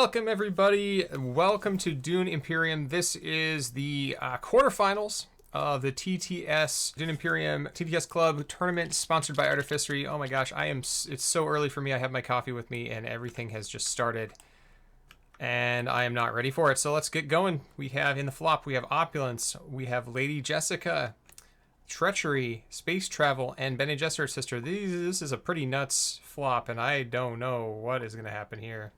Welcome everybody, welcome to Dune Imperium. This is the quarterfinals of the TTS, Dune Imperium TTS Club tournament sponsored by Artificery. Oh my gosh, it's so early for me. I have my coffee with me and everything has just started and I am not ready for it. So let's get going. We have in the flop, we have Opulence, we have Lady Jessica, Treachery, Space Travel, and Bene Gesserit Sister. This is a pretty nuts flop and I don't know what is going to happen here.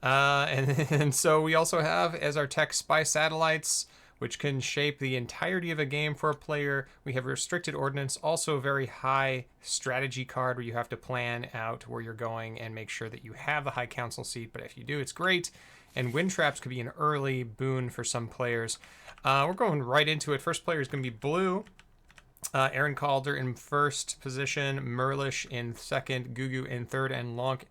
And so we also have as our tech spy satellites, which can shape the entirety of a game for a player. We have restricted ordnance, also a very high strategy card where you have to plan out where you're going and make sure that you have the high council seat. But if you do, it's great. And wind traps could be an early boon for some players. We're going right into it. First player is going to be blue. AaronKalder in first position, Merrlish in second, Gugu in third, and Lonk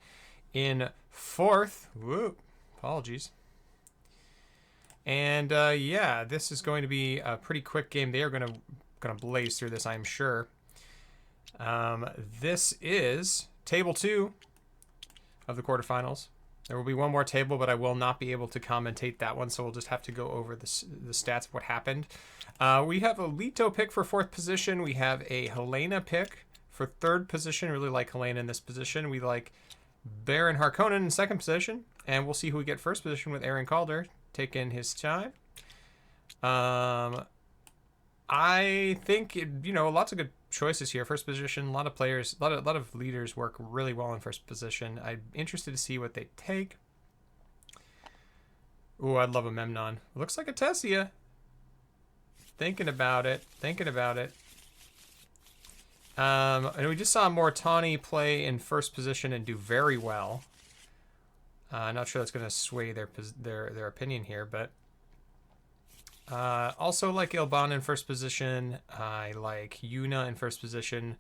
in fourth. Whoop, apologies. And yeah, this is going to be a pretty quick game. They are gonna blaze through this, I'm sure. This is table 2 of the quarterfinals. There will be one more table, but I will not be able to commentate that one, so we'll just have to go over the stats of what happened. We have a Leto pick for 4th position. We have a Helena pick for 3rd position. Really like Helena in this position. We like Baron Harkonnen in 2nd position, and we'll see who we get 1st position with AaronKalder taking his time. I think lots of good choices here. 1st position, a lot of players, a lot of leaders work really well in 1st position. I'm interested to see what they take. Ooh, I'd love a Memnon. Looks like a Tessia. Thinking about it. And we just saw Mortani play in 1st position and do very well. Not sure that's going to sway their opinion here, but also like Ilban in 1st position. I like Yuna in 1st position.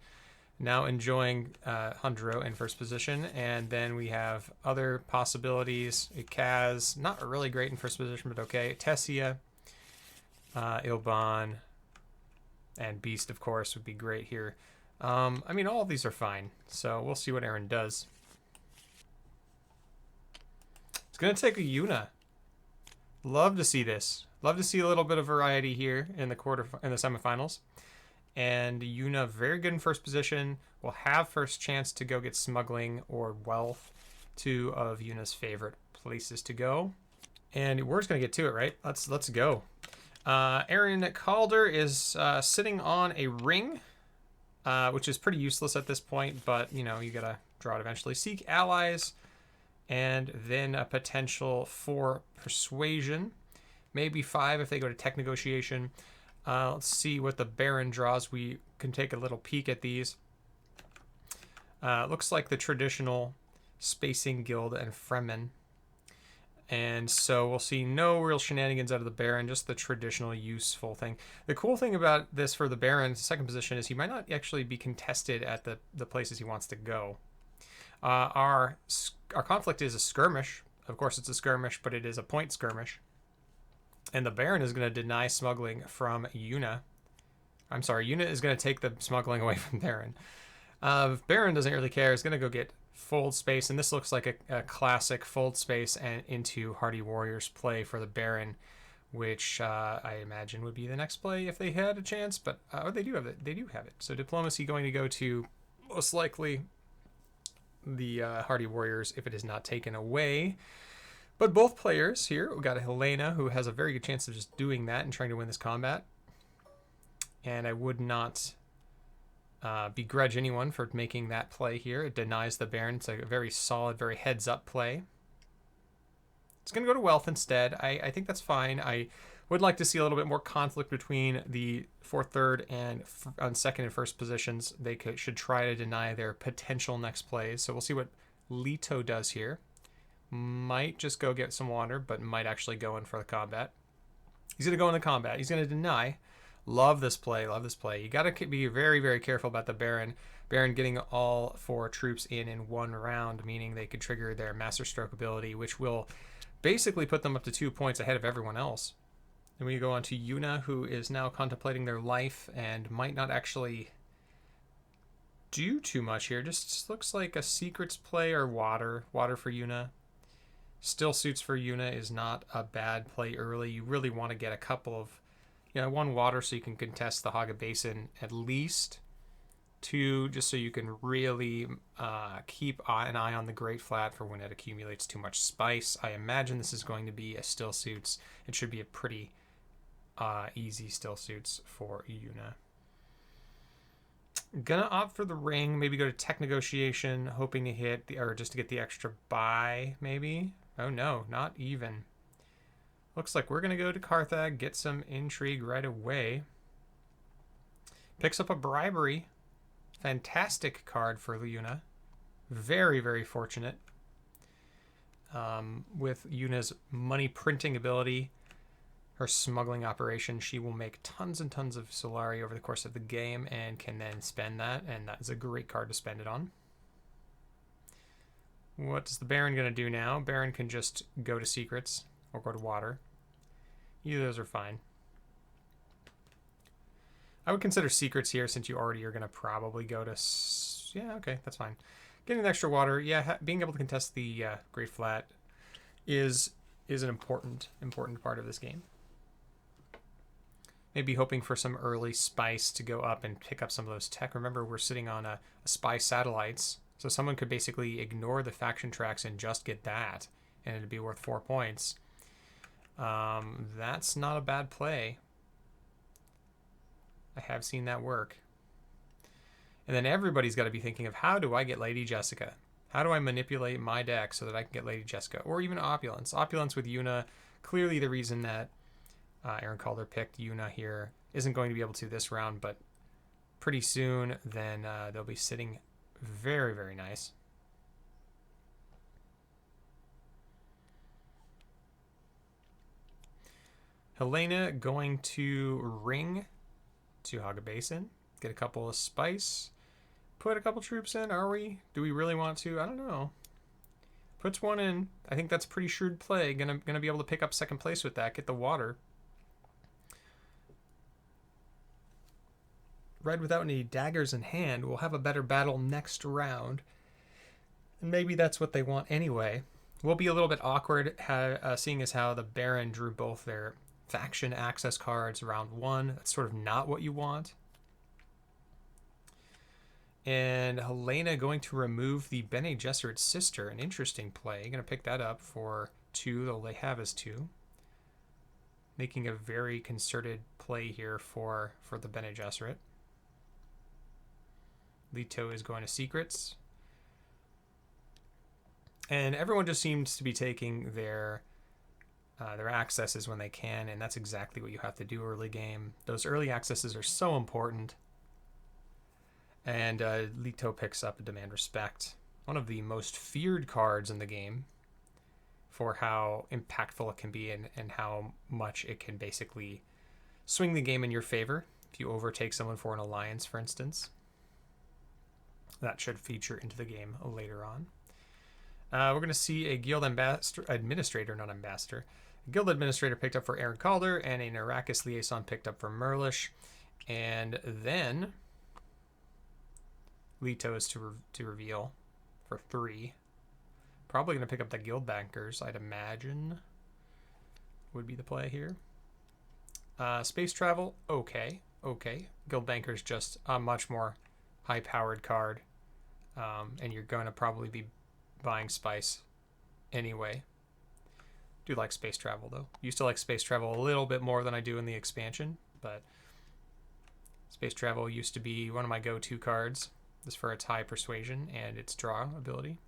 Now enjoying Hundro in 1st position, and then we have other possibilities. Kaz, not really great in 1st position, but okay. Tessia, Ilban, and Beast, of course, would be great here. I mean, all of these are fine, so we'll see what Aaron does. It's going to take a Yuna. Love to see this. Love to see a little bit of variety here in the semifinals. And Yuna, very good in 1st position. Will have first chance to go get smuggling or wealth, 2 of Yuna's favorite places to go. And we're just going to get to it, right? Let's go. AaronKalder is sitting on a ring, which is pretty useless at this point, but you gotta draw it eventually. Seek allies, and then a potential for persuasion, maybe 5 if they go to tech negotiation. Let's see what the Baron draws. We can take a little peek at these. Looks like the traditional Spacing Guild and Fremen. And so we'll see no real shenanigans out of the Baron, just the traditional useful thing. The cool thing about this for the Baron, 2nd position, is he might not actually be contested at the places he wants to go. Our conflict is a skirmish. Of course, it's a skirmish, but it is a point skirmish. And the Baron is going to deny smuggling from Yuna. I'm sorry, Yuna is going to take the smuggling away from Baron. Baron doesn't really care. He's going to go get fold space, and this looks like a classic fold space and into Hardy Warriors play for the Baron, which I imagine would be the next play if they had a chance, but they do have it. They do have it. So diplomacy going to go to most likely the Hardy Warriors if it is not taken away. But both players here, we got a Helena who has a very good chance of just doing that and trying to win this combat, and I would not begrudge anyone for making that play here. It denies the Baron. It's a very solid, very heads-up play. It's going to go to wealth instead. I think that's fine. I would like to see a little bit more conflict between the 4th, 3rd, and on 2nd and 1st positions. They should try to deny their potential next plays. So we'll see what Leto does here. Might just go get some water, but might actually go in for the combat. He's going to go in the combat. He's going to deny. Love this play. Love this play. You got to be very, very careful about the Baron. Baron getting all 4 troops in one round, meaning they could trigger their Masterstroke ability, which will basically put them up to 2 points ahead of everyone else. Then we go on to Yuna, who is now contemplating their life and might not actually do too much here. Just looks like a secrets play or water. Water for Yuna. Still suits for Yuna is not a bad play early. You really want to get a couple of, one water so you can contest the Haga Basin at least. Two, just so you can really keep an eye on the Great Flat for when it accumulates too much spice. I imagine this is going to be a still suits. It should be a pretty easy still suits for Yuna. Gonna opt for the ring. Maybe go to tech negotiation, hoping to hit or just to get the extra buy. Maybe. Oh no, not even. Looks like we're gonna go to Carthag, get some intrigue right away. Picks up a bribery. Fantastic card for Yuna. Very, very fortunate. With Yuna's money printing ability, her smuggling operation, she will make tons and tons of Solari over the course of the game and can then spend that, and that is a great card to spend it on. What's the Baron going to do now? Baron can just go to secrets or go to water. Either of those are fine. I would consider secrets here since you already are going to probably go to... Yeah, okay, that's fine. Getting the extra water, yeah, being able to contest the Great Flat is an important part of this game. Maybe hoping for some early spice to go up and pick up some of those tech. Remember, we're sitting on a spy satellites, so someone could basically ignore the faction tracks and just get that, and it'd be worth 4 points. That's not a bad play. I have seen that work. And then everybody's got to be thinking of, how do I get Lady Jessica? How do I manipulate my deck so that I can get Lady Jessica? Or even Opulence. Opulence with Yuna, clearly the reason that AaronKalder picked Yuna here isn't going to be able to this round, but pretty soon then they'll be sitting very, very nice. Helena going to ring to Haga Basin, get a couple of spice, put a couple troops in. Are we? Do we really want to? I don't know. Puts one in. I think that's a pretty shrewd play. Gonna be able to pick up second place with that. Get the water. Red without any daggers in hand will have a better battle next round. And maybe that's what they want anyway. Will be a little bit awkward seeing as how the Baron drew both their faction access cards round one. That's sort of not what you want. And Helena going to remove the Bene Gesserit's sister. An interesting play. Going to pick that up for 2. All they have is 2. Making a very concerted play here for the Bene Gesserit. Leto is going to secrets. And everyone just seems to be taking their accesses when they can, and that's exactly what you have to do early game. Those early accesses are so important. And Leto picks up a Demand Respect. One of the most feared cards in the game for how impactful it can be and how much it can basically swing the game in your favor. If you overtake someone for an alliance, for instance. That should feature into the game later on. We're going to see a Guild Administrator, not Ambassador. A Guild Administrator picked up for AaronKalder, and a Arrakis Liaison picked up for Merrlish. And then Leto is to reveal for 3. Probably going to pick up the Guild Bankers, I'd imagine, would be the play here. Space Travel, okay. Guild Bankers, just a much more high-powered card. And you're going to probably be buying spice anyway. Do like Space Travel, though. Used to like Space Travel a little bit more than I do in the expansion, but Space Travel used to be one of my go-to cards. This for its high persuasion and its draw ability.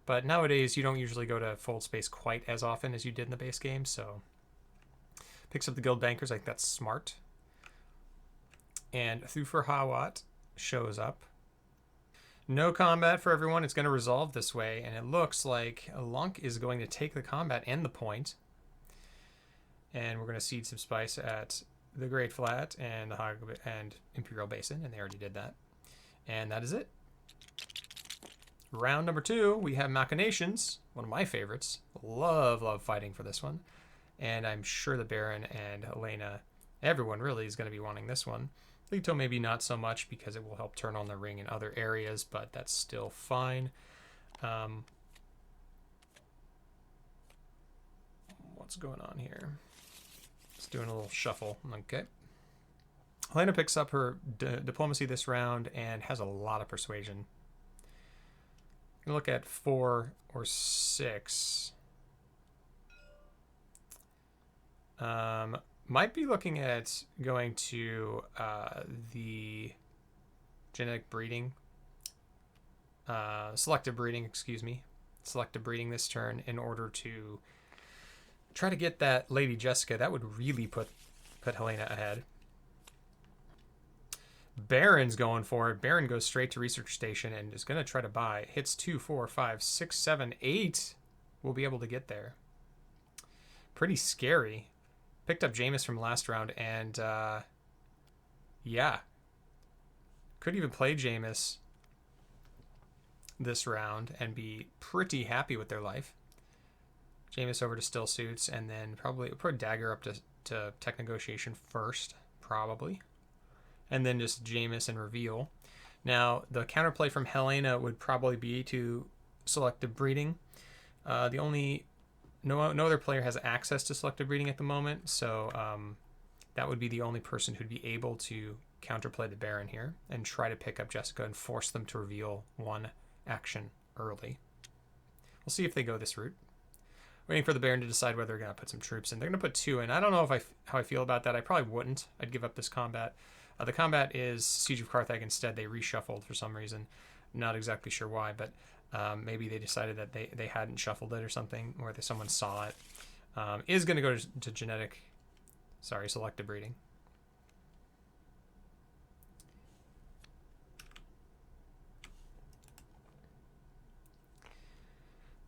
But nowadays, you don't usually go to Fold Space quite as often as you did in the base game, so picks up the Guild Bankers. I think that's smart. And Thufir Hawat shows up. No combat for everyone. It's going to resolve this way, and it looks like Lonk is going to take the combat and the point. And we're going to seed some spice at the Great Flat and Imperial Basin, and they already did that. And that is it. Round number 2, we have Machinations, one of my favorites. Love fighting for this one. And I'm sure the Baron and Helena, everyone really is going to be wanting this one. Leto maybe not so much because it will help turn on the ring in other areas, but that's still fine. What's going on here? Just doing a little shuffle. Okay. Helena picks up her diplomacy this round and has a lot of persuasion. I'm gonna look at 4 or 6. Might be looking at going to the genetic breeding, selective breeding, excuse me, selective breeding this turn in order to try to get that Lady Jessica. That would really put Helena ahead. Baron's going for it. Baron goes straight to research station and is going to try to buy. Hits 2, 4, 5, 6, 7, 8. We'll be able to get there. Pretty scary. Picked up Jameis from last round and yeah. Could even play Jameis this round and be pretty happy with their life. Jameis over to Still Suits and then probably put Dagger up to Tech Negotiation first, probably. And then just Jameis and Reveal. Now, the counterplay from Helena would probably be to Selective Breeding. No other player has access to Selective Breeding at the moment, so that would be the only person who'd be able to counterplay the Baron here and try to pick up Jessica and force them to reveal one action early. We'll see if they go this route. Waiting for the Baron to decide whether they're going to put some troops in. They're going to put 2 in. I don't know how I feel about that. I probably wouldn't. I'd give up this combat. The combat is Siege of Carthage instead. They reshuffled for some reason. Not exactly sure why, but maybe they decided that they hadn't shuffled it or something, or that someone saw it. Is going to go to selective breeding.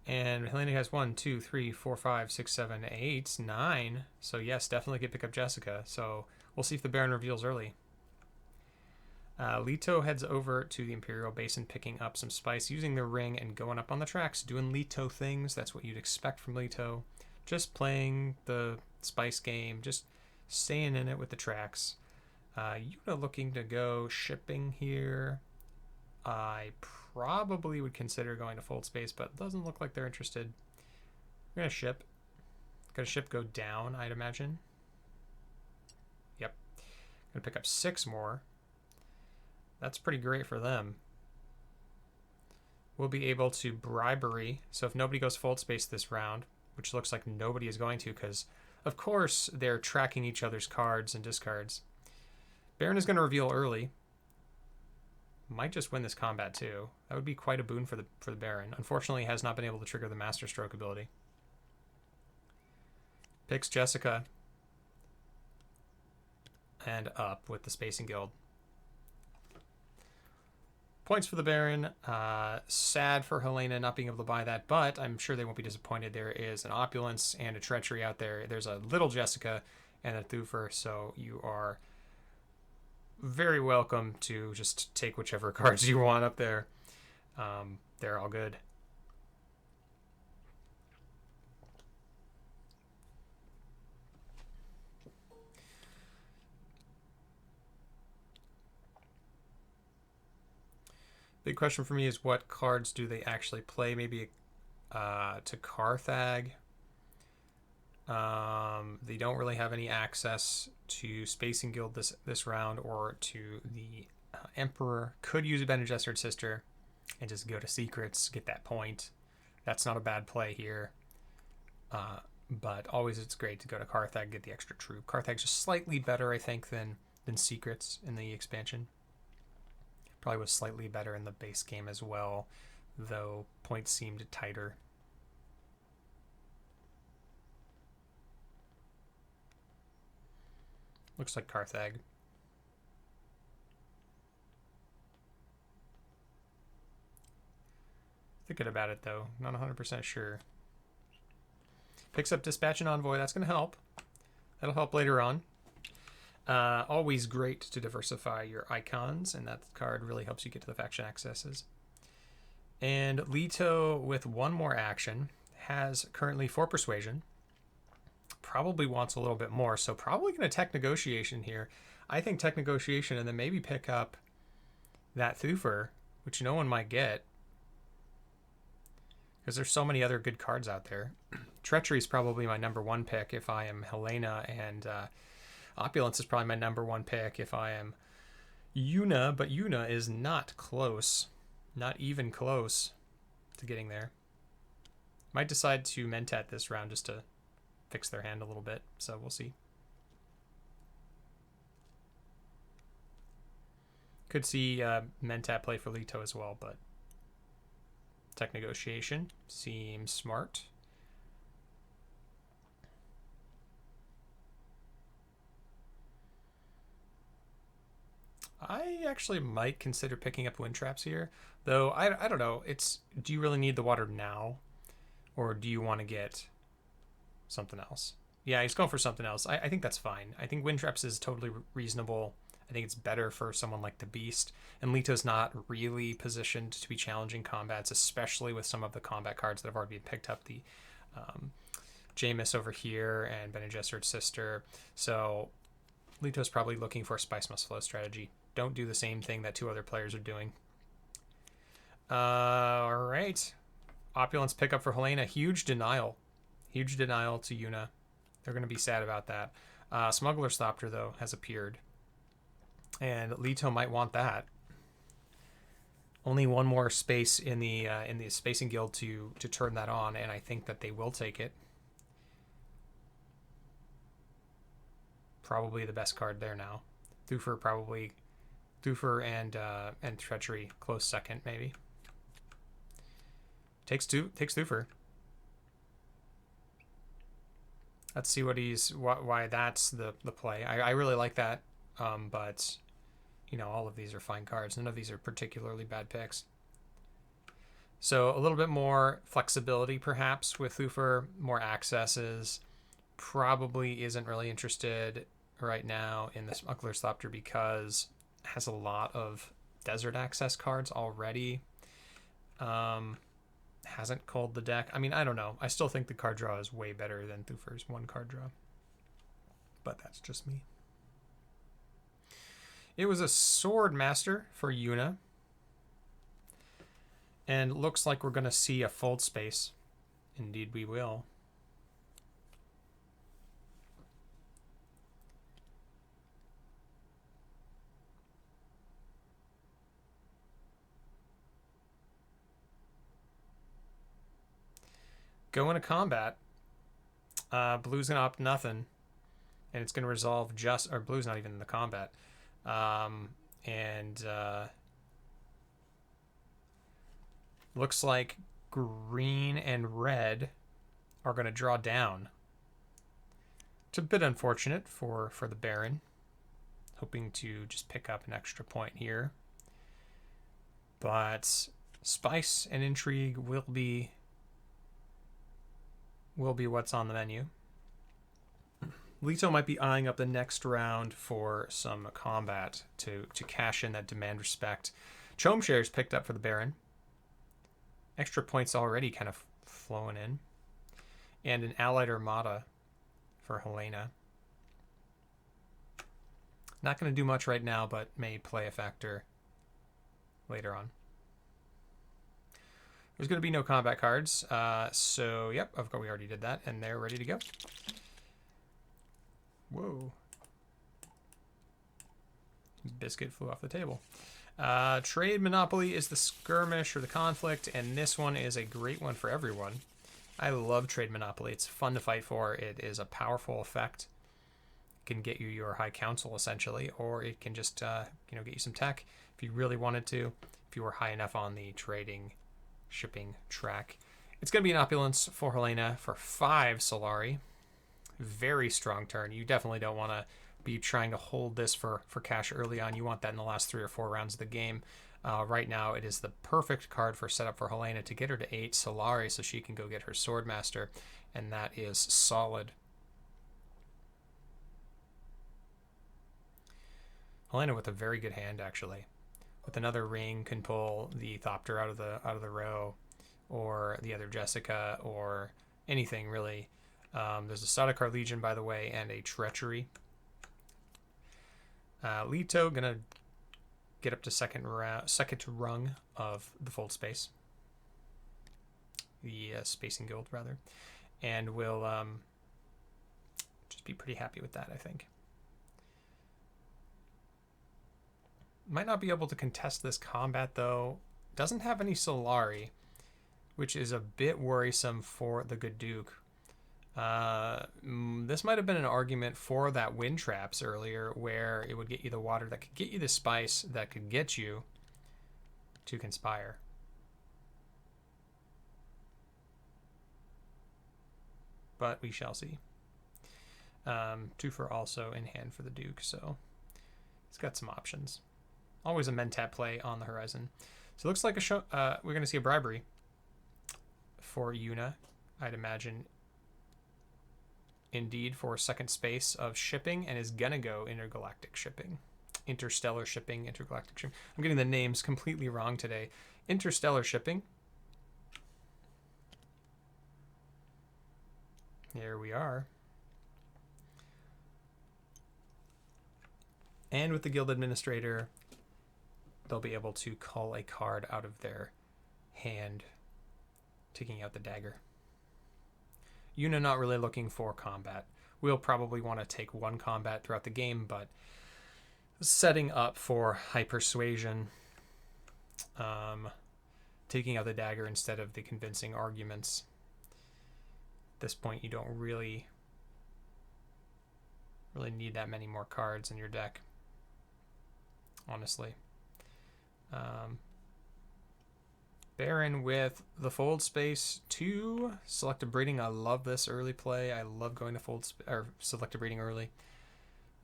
And Helena has 1, 2, 3, 4, 5, 6, 7, 8, 9. So yes, definitely could pick up Jessica. So we'll see if the Baron reveals early. Leto heads over to the Imperial Basin, picking up some spice, using the ring and going up on the tracks, doing Leto things. That's what you'd expect from Leto. Just playing the spice game, just staying in it with the tracks. Yuna looking to go shipping here. I probably would consider going to Fold Space, but it doesn't look like they're interested. We're going to ship. Going to ship go down, I'd imagine. Yep. Going to pick up 6 more. That's pretty great for them. We'll be able to bribery. So if nobody goes Fold Space this round, which looks like nobody is going to because, of course, they're tracking each other's cards and discards. Baron is going to reveal early. Might just win this combat too. That would be quite a boon for the Baron. Unfortunately, has not been able to trigger the Master Stroke ability. Picks Jessica. And up with the Spacing Guild. Points for the Baron. Sad for Helena not being able to buy that, but I'm sure they won't be disappointed. There is an Opulence and a Treachery out there. There's a little Jessica and a Thufir, so you are very welcome to just take whichever cards you want up there. They're all good. Big question for me is what cards do they actually play? Maybe to Carthage. They don't really have any access to Spacing Guild this round or to the Emperor. Could use a Bene Gesserit Sister and just go to Secrets, get that point. That's not a bad play here. But always it's great to go to Carthage, get the extra troop. Carthage is slightly better, I think, than Secrets in the expansion. Probably was slightly better in the base game as well, though points seemed tighter. Looks like Carthage. Thinking about it though, not 100% sure. Picks up Dispatch and Envoy, that's going to help. That'll help later on. Always great to diversify your icons, and that card really helps you get to the faction accesses. And Leto, with 1 more action, has currently 4 Persuasion. probably wants a little bit more, so probably going to tech negotiation here. I think tech negotiation and then maybe pick up that Thufir, which no one might get because there's so many other good cards out there. Treachery is probably my #1 pick if I am Helena, and Opulence is probably my #1 pick if I am Yuna, but Yuna is not close. Not even close to getting there. Might decide to Mentat this round just to fix their hand a little bit, so we'll see. Could see Mentat play for Leto as well, but tech negotiation seems smart. I actually might consider picking up wind traps here, though I don't know. Do you really need the water now, or do you want to get something else? Yeah, he's going for something else. I think that's fine. I think wind traps is totally reasonable. I think it's better for someone like the Beast, and Leto's not really positioned to be challenging combats, especially with some of the combat cards that have already been picked up. The Jameis over here and Bene Gesserit's sister. So Leto's probably looking for a Spice Must Flow strategy. Don't do the same thing that 2 other players are doing. All right. Opulence pickup for Helena. Huge denial. Huge denial to Yuna. They're going to be sad about that. Smuggler's Thopter, though, has appeared. And Leto might want that. Only one more space in the Spacing Guild to turn that on, and I think that they will take it. Probably the best card there now. Thufir probably. Thufir and Treachery close second maybe. Takes Thufir. Let's see why that's the play. I really like that, but you know, all of these are fine cards. None of these are particularly bad picks. So a little bit more flexibility perhaps with Thufir, more accesses. Probably isn't really interested right now in the Smuggler's Thopter because it has a lot of desert access cards already. Hasn't culled the deck. I mean, I don't know. I still think the card draw is way better than Thufir's 1 card draw. But that's just me. It was a Sword Master for Yuna. And looks like we're going to see a fold space. Indeed we will. Go into combat. Blue's going to opt nothing. And it's going to resolve just... Or Blue's not even in the combat. Looks like green and red are going to draw down. It's a bit unfortunate for the Baron. Hoping to just pick up an extra point here. But Spice and Intrigue will be what's on the menu. Leto might be eyeing up the next round for some combat to cash in that demand respect. Chome shares picked up for the Baron. Extra points already kind of flowing in. And an Allied Armada for Helena. Not going to do much right now, but may play a factor later on. There's going to be no combat cards. So, yep, of course we already did that, and they're ready to go. Whoa. Biscuit flew off the table. Trade Monopoly is the skirmish or the conflict, and this one is a great one for everyone. I love Trade Monopoly. It's fun to fight for. It is a powerful effect. It can get you your High Council, essentially, or it can just get you some tech if you really wanted to, if you were high enough on the trading shipping track. It's going to be an opulence for Helena for 5 Solari. Very strong turn. You definitely don't want to be trying to hold this for cash early on. You want that in the last 3 or 4 rounds of the game. Right now, it is the perfect card for setup for Helena to get her to 8 Solari so she can go get her Swordmaster, and that is solid. Helena with a very good hand, actually. With another ring, can pull the Thopter out of the row, or the other Jessica, or anything really. There's a Sardaukar Legion, by the way, and a Treachery. Leto gonna get up to second rung of the Fold Space. The Spacing Guild, rather. And we'll just be pretty happy with that, I think. Might not be able to contest this combat, though. Doesn't have any Solari, which is a bit worrisome for the good Duke. This might have been an argument for that wind traps earlier, where it would get you the water that could get you the spice that could get you to conspire. But we shall see. 2 for also in hand for the Duke, so it's got some options. Always a Mentat play on the horizon. So it looks like we're going to see a bribery for Yuna, I'd imagine. Indeed, for second space of shipping, and is going to go intergalactic shipping. Interstellar shipping, intergalactic shipping. I'm getting the names completely wrong today. Interstellar shipping. Here we are. And with the Guild Administrator, they'll be able to call a card out of their hand, taking out the dagger. Yuna not really looking for combat. We'll probably want to take 1 combat throughout the game, but setting up for high persuasion, taking out the dagger instead of the convincing arguments. At this point, you don't really need that many more cards in your deck, honestly. Baron with the Fold Space 2, Selective Breeding. I love this early play. I love going to Selective Breeding early.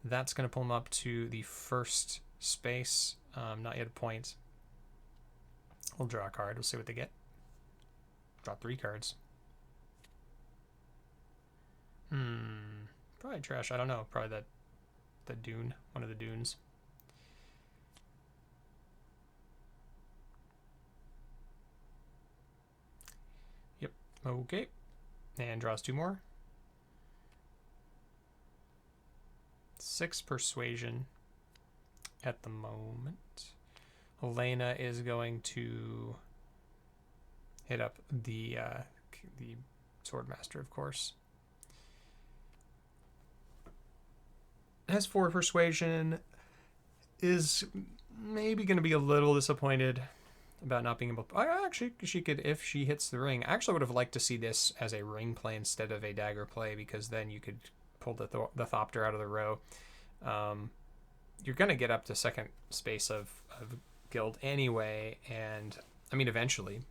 That's going to pull him up to the first space. Not yet a point. We'll draw a card. We'll see what they get. Draw 3 cards. Probably trash. I don't know. Probably the Dune. One of the Dunes. Okay, and draws 2 more. 6 persuasion at the moment. Helena is going to hit up the Swordmaster, of course. Has 4 persuasion. Is maybe going to be a little disappointed about not being able to... Actually, she could, if she hits the ring. I actually would have liked to see this as a ring play instead of a dagger play, because then you could pull the Thopter out of the row. You're going to get up to second space of Guild anyway, and, I mean, eventually.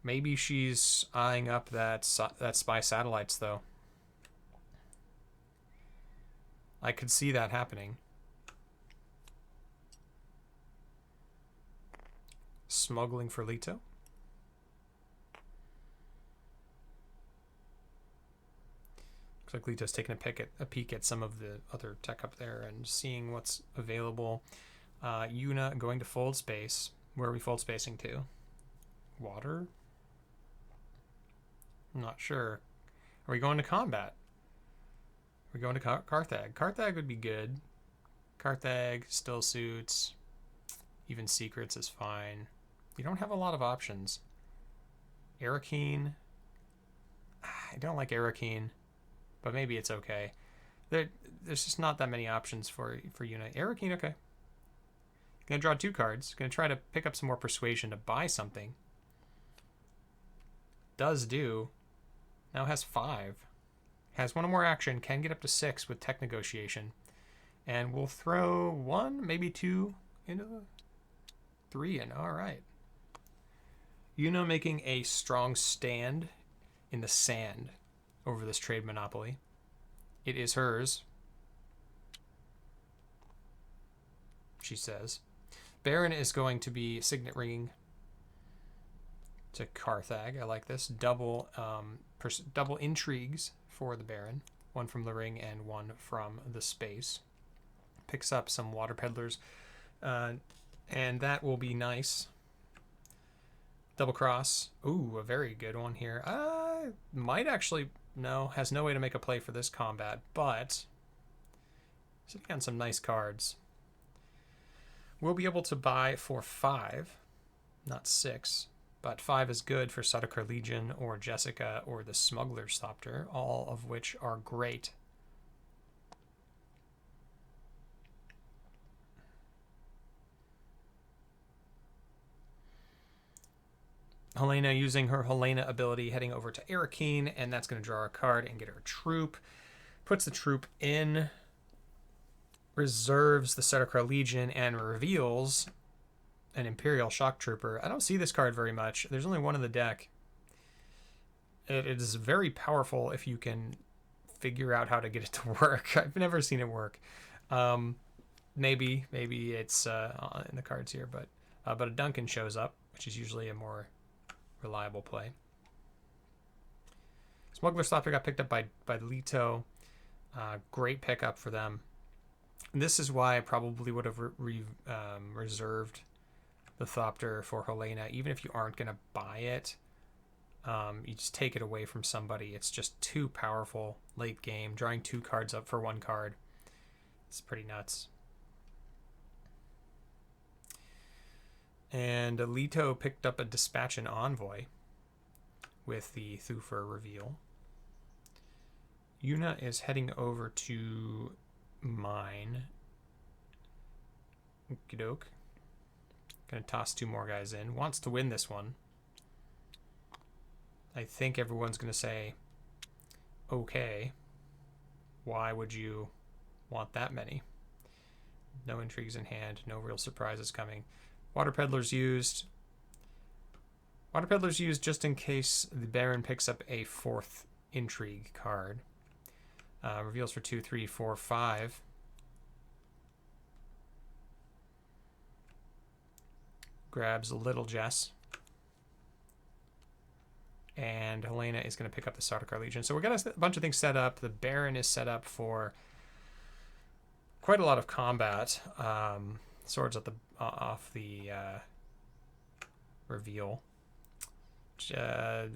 Maybe she's eyeing up that Spy Satellites, though. I could see that happening. Smuggling for Leto. Looks like Leto's taking a peek at some of the other tech up there and seeing what's available. Yuna going to Fold Space. Where are we Fold Spacing to? Water? I'm not sure. Are we going to combat? Are we going to Carthag? Carthag would be good. Carthag, Still Suits, even Secrets is fine. You don't have a lot of options. Arakeen. I don't like Arakeen, but maybe it's okay. There's just not that many options for Yuna. Arakeen, okay. Gonna draw 2 cards. Gonna try to pick up some more persuasion to buy something. Does do. Now has 5. Has 1 more action. Can get up to 6 with tech negotiation. And we'll throw 1, maybe 2 into the 3 in. All right. Yuna making a strong stand in the sand over this trade monopoly. It is hers, she says. Baron is going to be signet ringing to Carthag. I like this. Double intrigues for the Baron. 1 from the ring and 1 from the space. Picks up some water peddlers. And that will be nice. Double cross. Ooh, a very good one here. Might actually No, has no way to make a play for this combat, but sitting on some nice cards. We'll be able to buy for 5, not 6, but 5 is good for Sardaukar Legion or Jessica or the Smuggler's Thopter, all of which are great. Helena using her Helena ability, heading over to Arakeen, and that's going to draw a card and get her troop. Puts the troop in, reserves the Sardaukar Legion, and reveals an Imperial Shock Trooper. I don't see this card very much. There's only one in the deck. It is very powerful if you can figure out how to get it to work. I've never seen it work. Maybe it's in the cards here, but a Duncan shows up, which is usually a more reliable play. Smuggler's Thopter got picked up by Leto. Great pickup for them. This is why I probably would have reserved the Thopter for Helena. Even if you aren't going to buy it, you just take it away from somebody. It's just too powerful late game. Drawing 2 cards up for 1 card. It's pretty nuts. And Leto picked up a Dispatch and Envoy with the Thufir reveal. Yuna is heading over to mine. Okey-doke. Gonna toss 2 more guys in. Wants to win this one. I think everyone's gonna say, okay, why would you want that many? No intrigues in hand, no real surprises coming. Water Peddler's used. Water Peddler's used just in case the Baron picks up a 4th intrigue card. Reveals for 2, 3, 4, 5. Grabs Little Jess. And Helena is going to pick up the Sardaukar Legion. So we're got a bunch of things set up. The Baron is set up for quite a lot of combat. Swords at the off the reveal.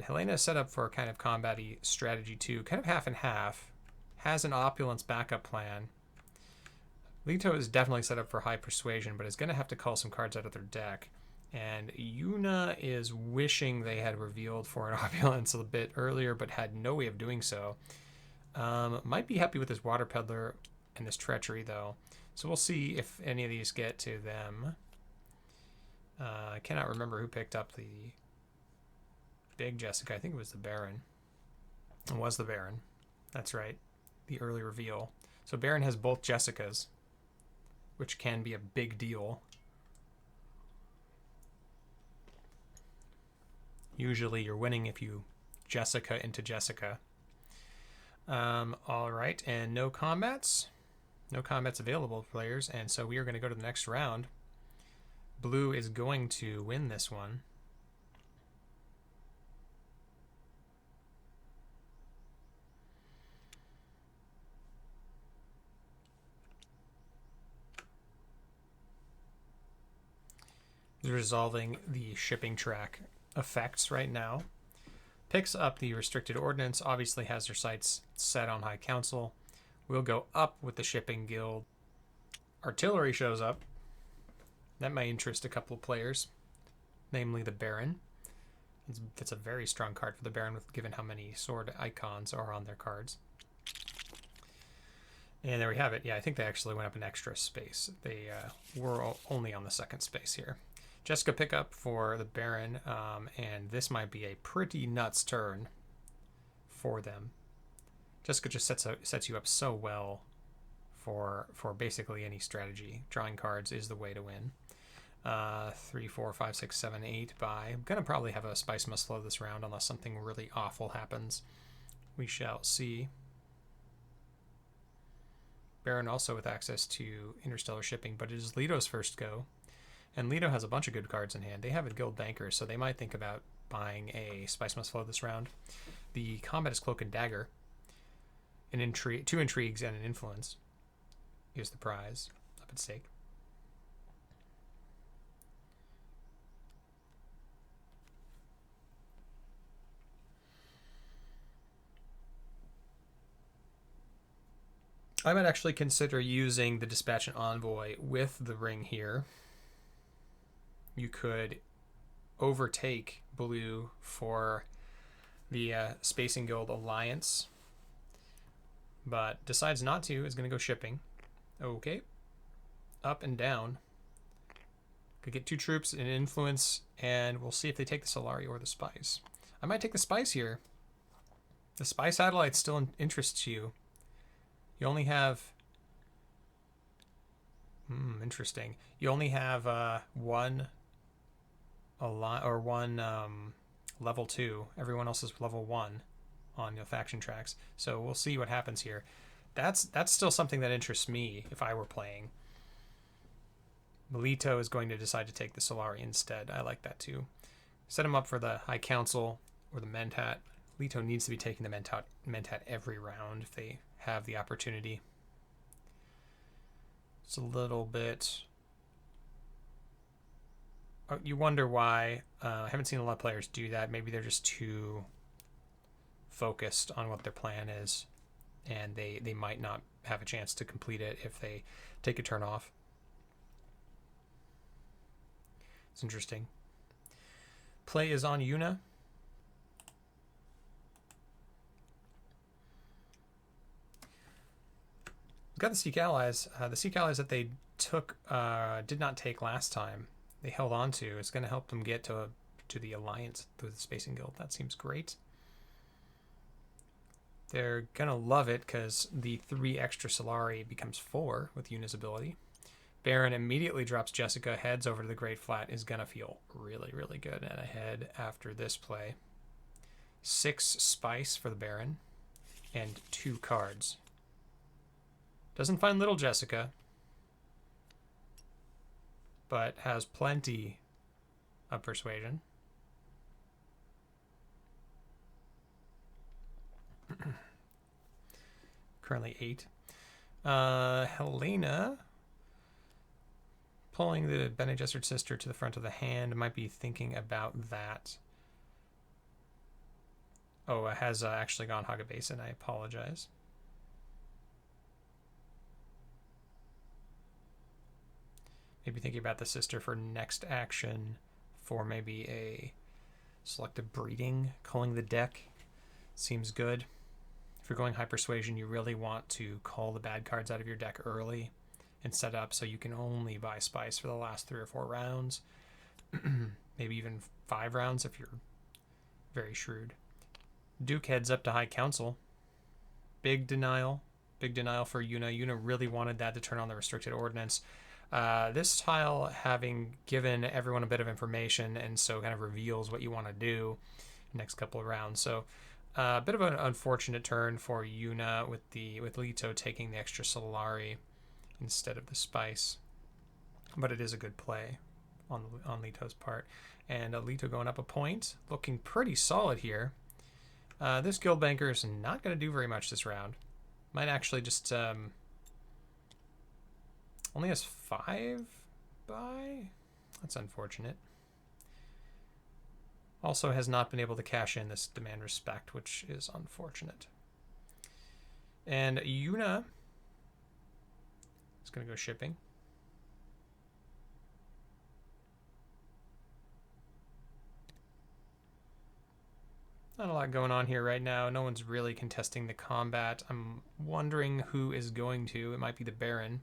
Helena is set up for a kind of combat-y strategy too, kind of half and half. Has an opulence backup plan. Leto is definitely set up for high persuasion, but is going to have to call some cards out of their deck. And Yuna is wishing they had revealed for an opulence a bit earlier, but had no way of doing so. Might be happy with this Water Peddler and this Treachery, though. So we'll see if any of these get to them. I cannot remember who picked up the big Jessica. I think it was the Baron. It was the Baron. That's right. The early reveal. So Baron has both Jessicas, which can be a big deal. Usually you're winning if you Jessica into Jessica. All right, and no combats. No combats available, players, and so we are going to go to the next round. Blue is going to win this one. Resolving the shipping track effects right now. Picks up the restricted ordnance, obviously has their sights set on High Council. We'll go up with the shipping guild. Artillery shows up. That may interest a couple of players, namely the Baron. That's a very strong card for the Baron, given how many sword icons are on their cards. And there we have it. Yeah, I think they actually went up an extra space. They were only on the 2nd space here. Jessica pick up for the Baron, and this might be a pretty nuts turn for them. Jessica just sets you up so well for basically any strategy. Drawing cards is the way to win. 3, 4, 5, 6, 7, 8 by. I'm going to probably have a Spice Must Flow this round unless something really awful happens. We shall see. Baron also with access to interstellar shipping, but it is Leto's first go. And Leto has a bunch of good cards in hand. They have a guild banker, so they might think about buying a Spice Must Flow this round. The combat is Cloak and Dagger. An 2 intrigues and an influence is the prize up at stake. I might actually consider using the Dispatch and Envoy with the ring here. You could overtake blue for the Spacing Guild Alliance, but decides not to, is going to go shipping. Okay. Up and down. Could get 2 troops in influence, and we'll see if they take the Solari or the Spice. I might take the Spice here. The Spy Satellite still interests you. You only have... interesting. You only have one level 2. Everyone else is level 1 on the faction tracks. So we'll see what happens here. That's still something that interests me if I were playing. Leto is going to decide to take the Solari instead. I like that too. Set him up for the High Council or the Mentat. Leto needs to be taking the Mentat every round if they have the opportunity. It's a little bit... you wonder why. I haven't seen a lot of players do that. Maybe they're just too focused on what their plan is, and they might not have a chance to complete it if they take a turn off. It's interesting. Play is on Yuna. We've got the Seek Allies. The Seek Allies that they took did not take last time. They held on to. It's going to help them get to the Alliance through the Spacing Guild. That seems great. They're going to love it because the 3 extra Solari becomes 4 with Yuna's ability. Baron immediately drops Jessica, heads over to the Great Flat, is going to feel really, really good and ahead after this play. 6 Spice for the Baron and 2 cards. Doesn't find little Jessica, but has plenty of Persuasion. Currently 8. Helena... pulling the Bene Gesserit sister to the front of the hand. Might be thinking about that. Oh, it has actually gone Hagabasin. I apologize. Maybe thinking about the sister for next action, for maybe a selective breeding. Culling the deck seems good. If you're going High Persuasion, you really want to cull the bad cards out of your deck early and set up so you can only buy Spice for the last 3 or 4 rounds. Maybe even 5 rounds if you're very shrewd. Duke heads up to High Council. Big denial. Big denial for Yuna. Yuna really wanted that to turn on the Restricted Ordnance. This tile having given everyone a bit of information, and so kind of reveals what you want to do next couple of rounds. So a bit of an unfortunate turn for Yuna with Leto taking the extra Solari instead of the Spice, but it is a good play on Leto's part. And Leto going up a point, looking pretty solid here. This guild banker is not going to do very much this round. Might actually just only has 5 buy. That's unfortunate. Also has not been able to cash in this Demand Respect, which is unfortunate. And Yuna is going to go shipping. Not a lot going on here right now. No one's really contesting the combat. I'm wondering who is going to. It might be the Baron.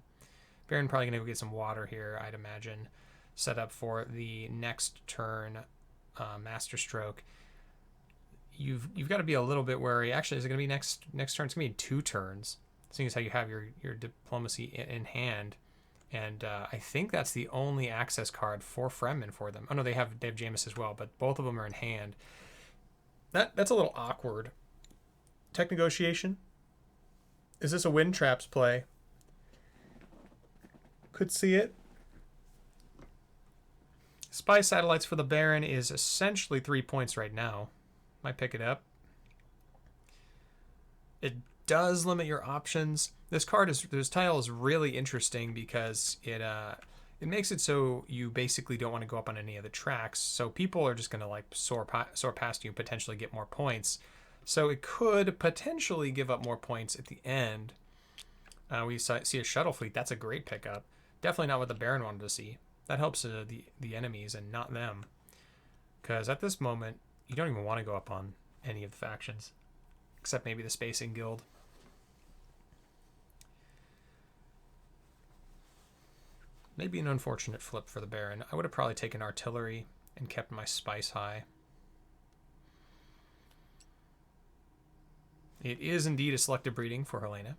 Baron probably going to go get some water here, I'd imagine. Set up for the next turn, Master Stroke. You've got to be a little bit wary. Actually, is it going to be next turn? It's going to be 2 turns, seeing as how you have your diplomacy in hand. And I think that's the only access card for Fremen for them. Oh no, they have Jameis as well, but both of them are in hand. That's a little awkward. Tech negotiation. Is this a wind traps play? Could see it. Spy satellites for the Baron is essentially 3 points right now. Might pick it up. It does limit your options. This tile is really interesting because it makes it so you basically don't want to go up on any of the tracks. So people are just going to like soar past you, potentially get more points. So it could potentially give up more points at the end. We see a shuttle fleet. That's a great pickup. Definitely not what the Baron wanted to see. That helps the enemies and not them. Because at this moment, you don't even want to go up on any of the factions. Except maybe the Spacing Guild. Maybe an unfortunate flip for the Baron. I would have probably taken artillery and kept my spice high. It is indeed a selective breeding for Helena.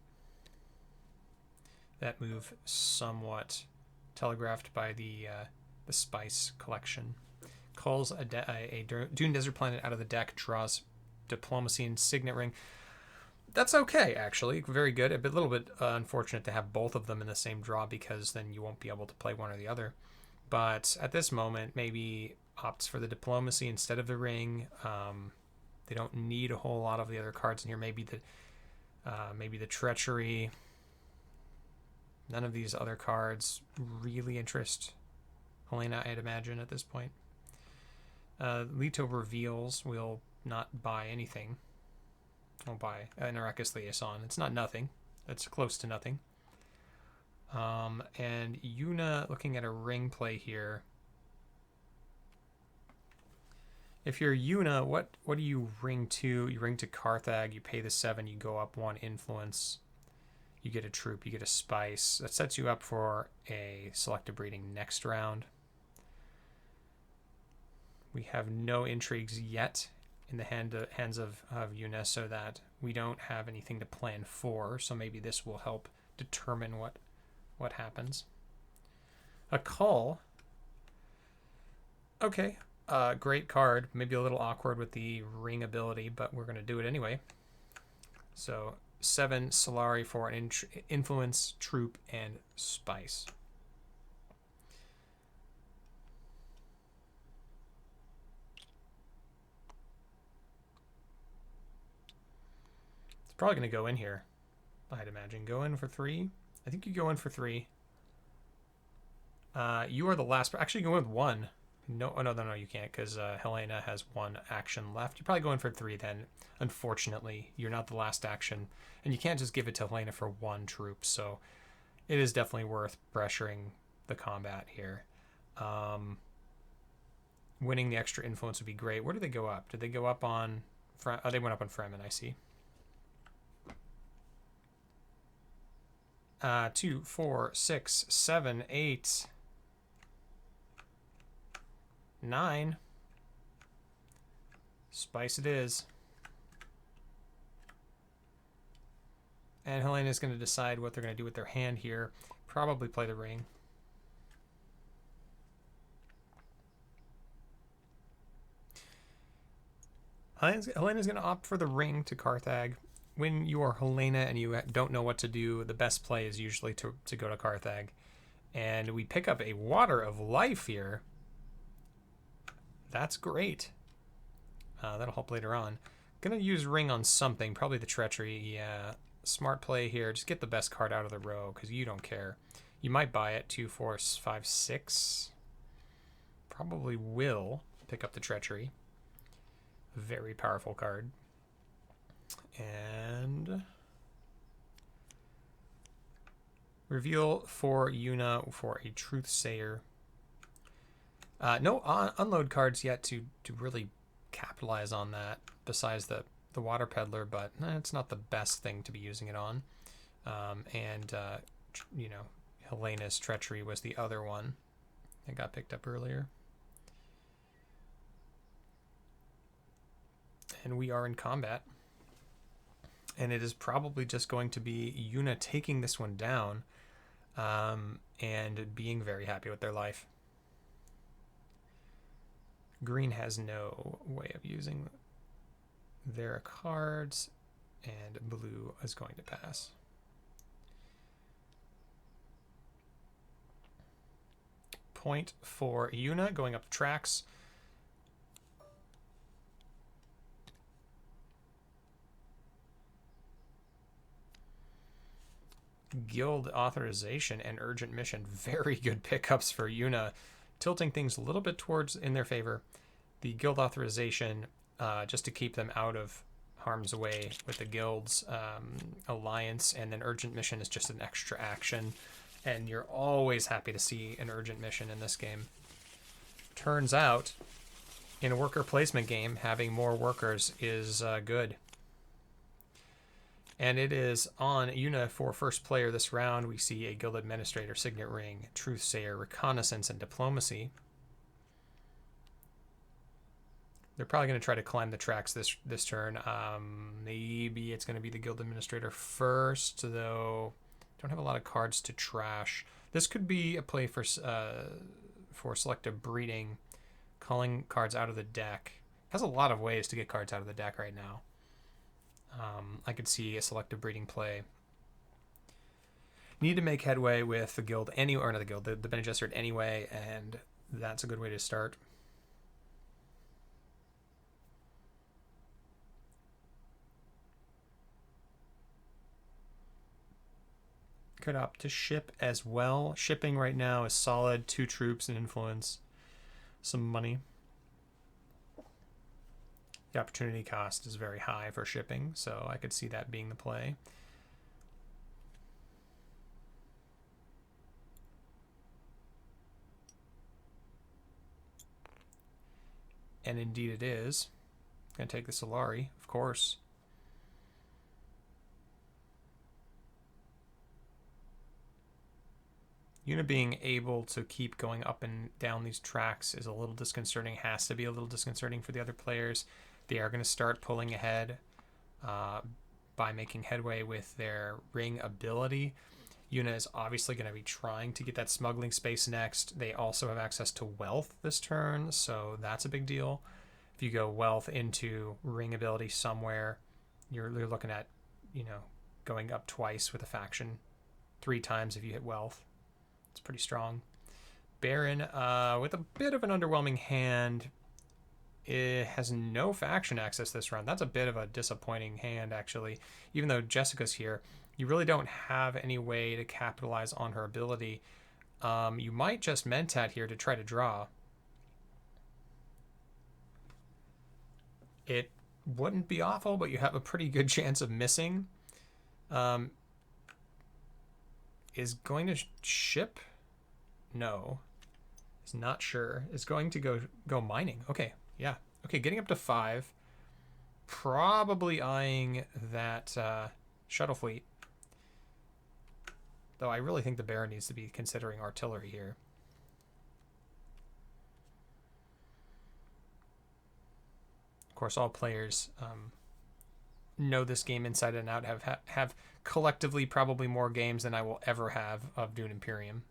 That move somewhat telegraphed by the spice collection. Calls a Dune Desert Planet out of the deck, draws Diplomacy and Signet Ring. That's okay, actually. Very good. A little bit unfortunate to have both of them in the same draw, because then you won't be able to play one or the other. But at this moment, maybe opts for the Diplomacy instead of the Ring. They don't need a whole lot of the other cards in here. Maybe the Treachery. None of these other cards really interest Helena, I'd imagine, at this point. Leto reveals. We'll not buy anything. I'll buy an Arrakis Liaison. It's not nothing. It's close to nothing. And Yuna, looking at a ring play here. If you're Yuna, what do you ring to? You ring to Carthag. You pay the 7. You go up 1 influence. You get a troop. You get a spice. That sets you up for a selective breeding next round. We have no intrigues yet in the hands of Yuna, so that we don't have anything to plan for. So maybe this will help determine what happens. A call. Okay. Great card. Maybe a little awkward with the ring ability, but we're going to do it anyway. So 7 Solari for an influence, troop, and spice. Probably going to go in here, I'd imagine. Go in for 3. I think you go in for 3. You are the last. Actually, go in with 1. No, no, you can't, because Helena has 1 action left. You probably go in for 3 then. Unfortunately, you're not the last action, and you can't just give it to Helena for 1 troop. So it is definitely worth pressuring the combat here. Winning the extra influence would be great. Where did they go up? Did they go up on? Oh, they went up on Fremen. I see. 2, 4, 6, 7, 8, 9. Spice it is. And Helena's going to decide what they're going to do with their hand here. Probably play the ring. Helena's going to opt for the ring to Carthag. When you are Helena and you don't know what to do, the best play is usually to go to Carthag. And we pick up a Water of Life here. That's great. That'll help later on. Gonna use ring on something, probably the Treachery. Yeah, smart play here. Just get the best card out of the row, because you don't care. You might buy it. 2, 4, 5, 6. Probably will pick up the Treachery. Very powerful card. And reveal for Yuna for a Truthsayer. No unload cards yet to really capitalize on that, besides the Water Peddler, but it's not the best thing to be using it on. You know, Helena's Treachery was the other one that got picked up earlier. And we are in combat. And it is probably just going to be Yuna taking this one down and being very happy with their life. Green has no way of using their cards, and blue is going to pass. Point for Yuna, going up the tracks. Guild authorization and urgent mission. Very good pickups for Yuna, tilting things a little bit towards in their favor. The guild authorization, just to keep them out of harm's way with the guild's alliance, and then urgent mission is just an extra action, and you're always happy to see an urgent mission in this game. Turns out, in a worker placement game, having more workers is good. And it is on Yuna for first player this round. We see a Guild Administrator, Signet Ring, Truthsayer, Reconnaissance, and Diplomacy. They're probably going to try to climb the tracks this turn. Maybe it's going to be the Guild Administrator first, though. Don't have a lot of cards to trash. This could be a play for selective breeding, calling cards out of the deck. Has a lot of ways to get cards out of the deck right now. I could see a selective breeding play. Need to make headway with the guild anyway, or not the guild, the Bene Gesserit anyway, and that's a good way to start. Could opt to ship as well. Shipping right now is solid. 2 troops and influence. Some money. The opportunity cost is very high for shipping, so I could see that being the play. And indeed it is. Gonna take the Solari, of course. Yuna being able to keep going up and down these tracks is a little disconcerting, has to be a little disconcerting for the other players. They are going to start pulling ahead by making headway with their ring ability. Yuna is obviously going to be trying to get that smuggling space next. They also have access to wealth this turn, so that's a big deal. If you go wealth into ring ability somewhere, you're looking at, you know, going up twice with a faction, 3 times if you hit wealth. It's pretty strong. Baron, with a bit of an underwhelming hand, it has no faction access this round. That's a bit of a disappointing hand, actually. Even though Jessica's here, you really don't have any way to capitalize on her ability. You might just Mentat here to try to draw. It wouldn't be awful, but you have a pretty good chance of missing. Is going to ship? No. Is not sure. Is going to go mining. Okay, yeah. Okay, getting up to 5. Probably eyeing that shuttle fleet. Though I really think the Baron needs to be considering artillery here. Of course, all players know this game inside and out, have collectively probably more games than I will ever have of Dune Imperium.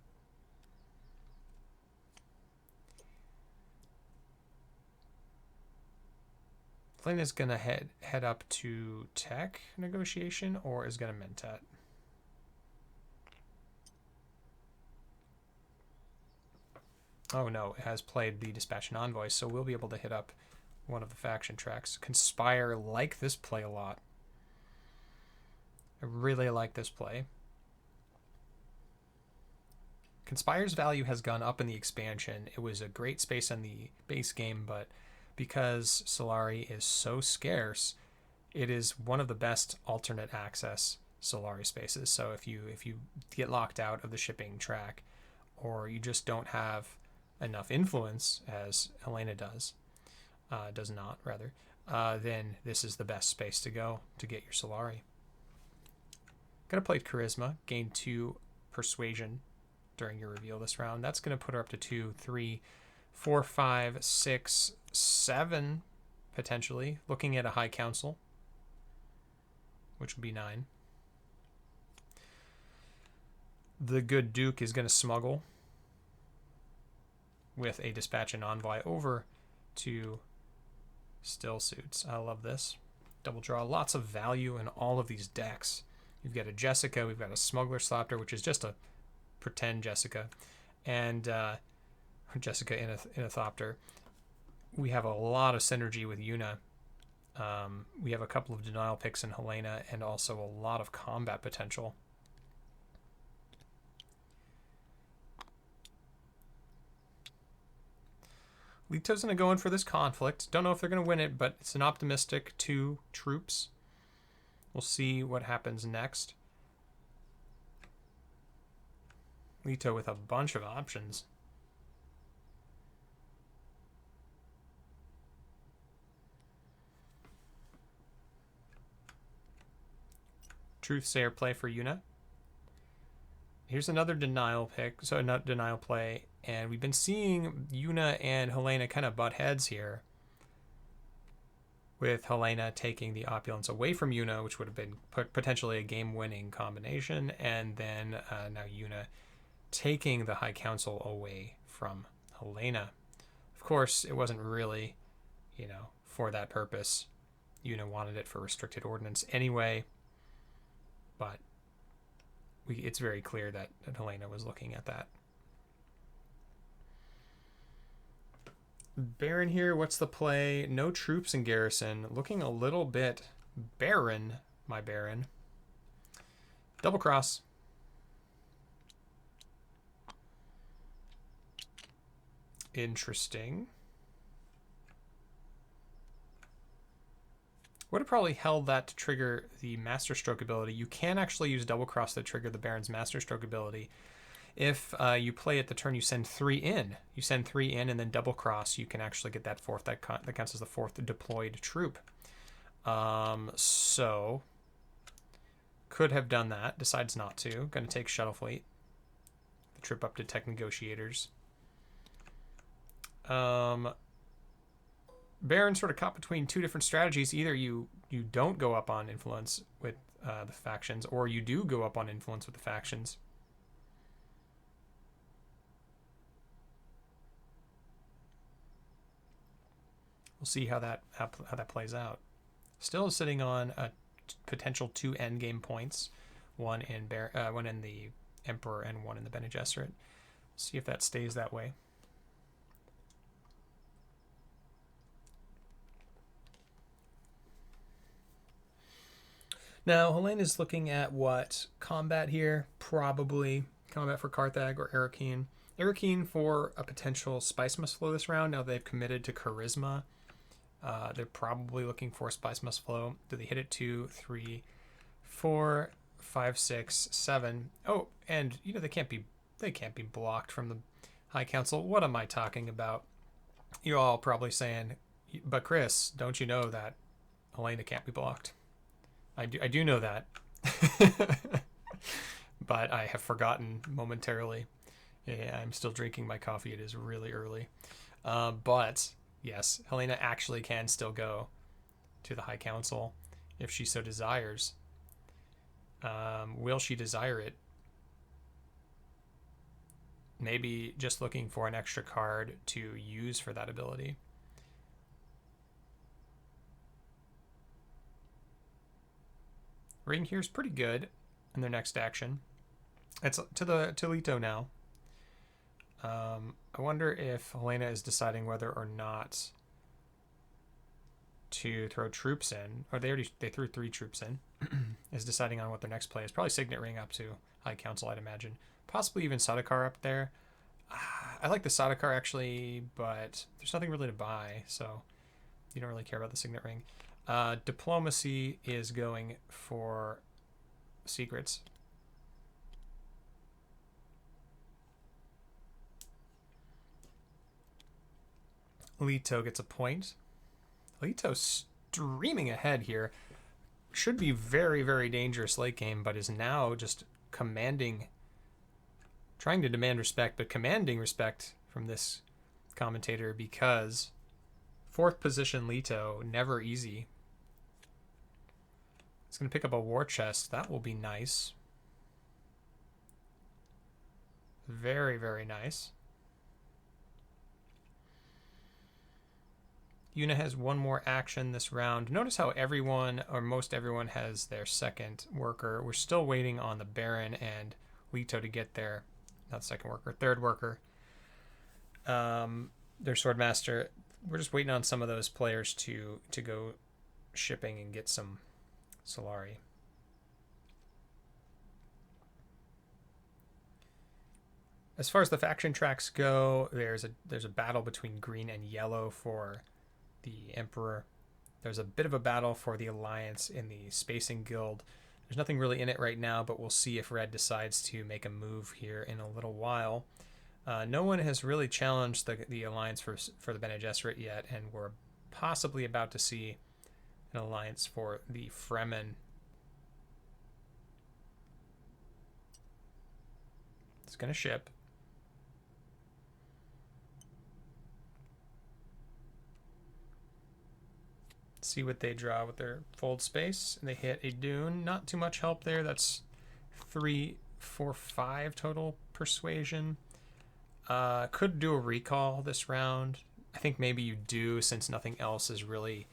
Helena's going to head up to tech negotiation, or is going to Mentat. Oh no, it has played the Dispatch and Envoy, so we'll be able to hit up one of the faction tracks. Conspire, like this play a lot. I really like this play. Conspire's value has gone up in the expansion. It was a great space in the base game, but because Solari is so scarce, it is one of the best alternate access Solari spaces. So if you get locked out of the shipping track, or you just don't have enough influence, as Helena does not, rather, then this is the best space to go to get your Solari. Gonna play Charisma, gain 2 Persuasion during your reveal this round. That's gonna put her up to 2, 3, 4, 5, 6, 7, potentially. Looking at a High Council, which would be 9. The good Duke is gonna smuggle with a Dispatch and Envoy over to Still Suits. I love this. Double draw. Lots of value in all of these decks. You've got a Jessica. We've got a Smuggler Slapter, which is just a pretend Jessica. And Jessica in a Thopter. We have a lot of synergy with Yuna. We have a couple of denial picks in Helena, and also a lot of combat potential. Leto's going to go in for this conflict. Don't know if they're going to win it, but it's an optimistic 2 troops. We'll see what happens next. Leto with a bunch of options. Truthsayer play for Yuna. Here's another denial pick, so not denial play, and we've been seeing Yuna and Helena kind of butt heads here, with Helena taking the opulence away from Yuna, which would have been potentially a game-winning combination, and then now Yuna taking the High Council away from Helena. Of course, it wasn't really, for that purpose. Yuna wanted it for restricted ordnance anyway, but it's very clear that Helena was looking at that. Baron here, what's the play? No troops in garrison. Looking a little bit barren, my Baron. Double cross. Interesting. Would have probably held that to trigger the Master Stroke ability. You can actually use Double Cross to trigger the Baron's Master Stroke ability. If you play it the turn you send 3 in. You send 3 in and then Double Cross, you can actually get that 4th. That counts as the 4th deployed troop. So, could have done that. Decides not to. Going to take Shuttle Fleet. The trip up to Tech Negotiators. Baron sort of caught between 2 different strategies. Either you don't go up on influence with the factions, or you do go up on influence with the factions. We'll see how that plays out. Still sitting on a potential 2 endgame points, one in the Emperor and one in the Bene Gesserit. See if that stays that way. Now, Helena is looking at what? Combat here. Probably combat for Carthag or Arrakeen. Arrakeen for a potential Spice Must Flow this round. Now they've committed to Charisma. They're probably looking for Spice Must Flow. Do they hit it? 2, 3, 4, 5, 6, 7. Oh, and they can't be blocked from the High Council. What am I talking about? You're all probably saying, but Chris, don't you know that Helena can't be blocked? I do know that, but I have forgotten momentarily. Yeah, I'm still drinking my coffee. It is really early. But yes, Helena actually can still go to the High Council if she so desires. Will she desire it? Maybe just looking for an extra card to use for that ability. Ring here is pretty good in their next action. It's to Leto now. I wonder if Helena is deciding whether or not to throw troops in, or they threw 3 troops in. Is deciding on what their next play is. Probably Signet Ring up to High Council, I'd imagine. Possibly even Sardaukar up there. I like the Sardaukar actually, but there's nothing really to buy, so you don't really care about the Signet Ring. Diplomacy is going for secrets. Leto gets a point. Leto streaming ahead here. Should be very, very dangerous late game, but is now just commanding, trying to demand respect, but commanding respect from this commentator because 4th position Leto, never easy. It's going to pick up a war chest. That will be nice. Very, very nice. Yuna has 1 more action this round. Notice how everyone, or most everyone, has their 2nd worker. We're still waiting on the Baron and Leto to get their, not 2nd worker, 3rd worker. Their Swordmaster. We're just waiting on some of those players to go shipping and get some Solari. As far as the faction tracks go, there's a battle between green and yellow for the Emperor. There's a bit of a battle for the Alliance in the Spacing Guild. There's nothing really in it right now, but we'll see if Red decides to make a move here in a little while. No one has really challenged the Alliance for the Bene Gesserit yet, and we're possibly about to see an alliance for the Fremen. It's going to ship. See what they draw with their fold space. And they hit a Dune. Not too much help there. That's 3, 4, 5 total persuasion. Could do a recall this round. I think maybe you do, since nothing else is really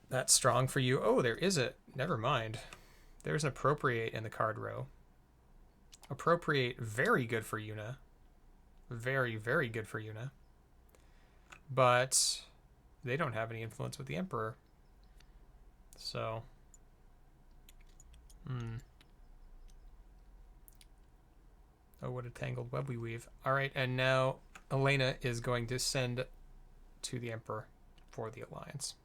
that strong for you. Oh, there is a... Never mind. There's an Appropriate in the card row. Appropriate, very good for Yuna. Very, very good for Yuna. But they don't have any influence with the Emperor. So... Oh, what a tangled web we weave. All right, and now Helena is going to send to the Emperor for the Alliance.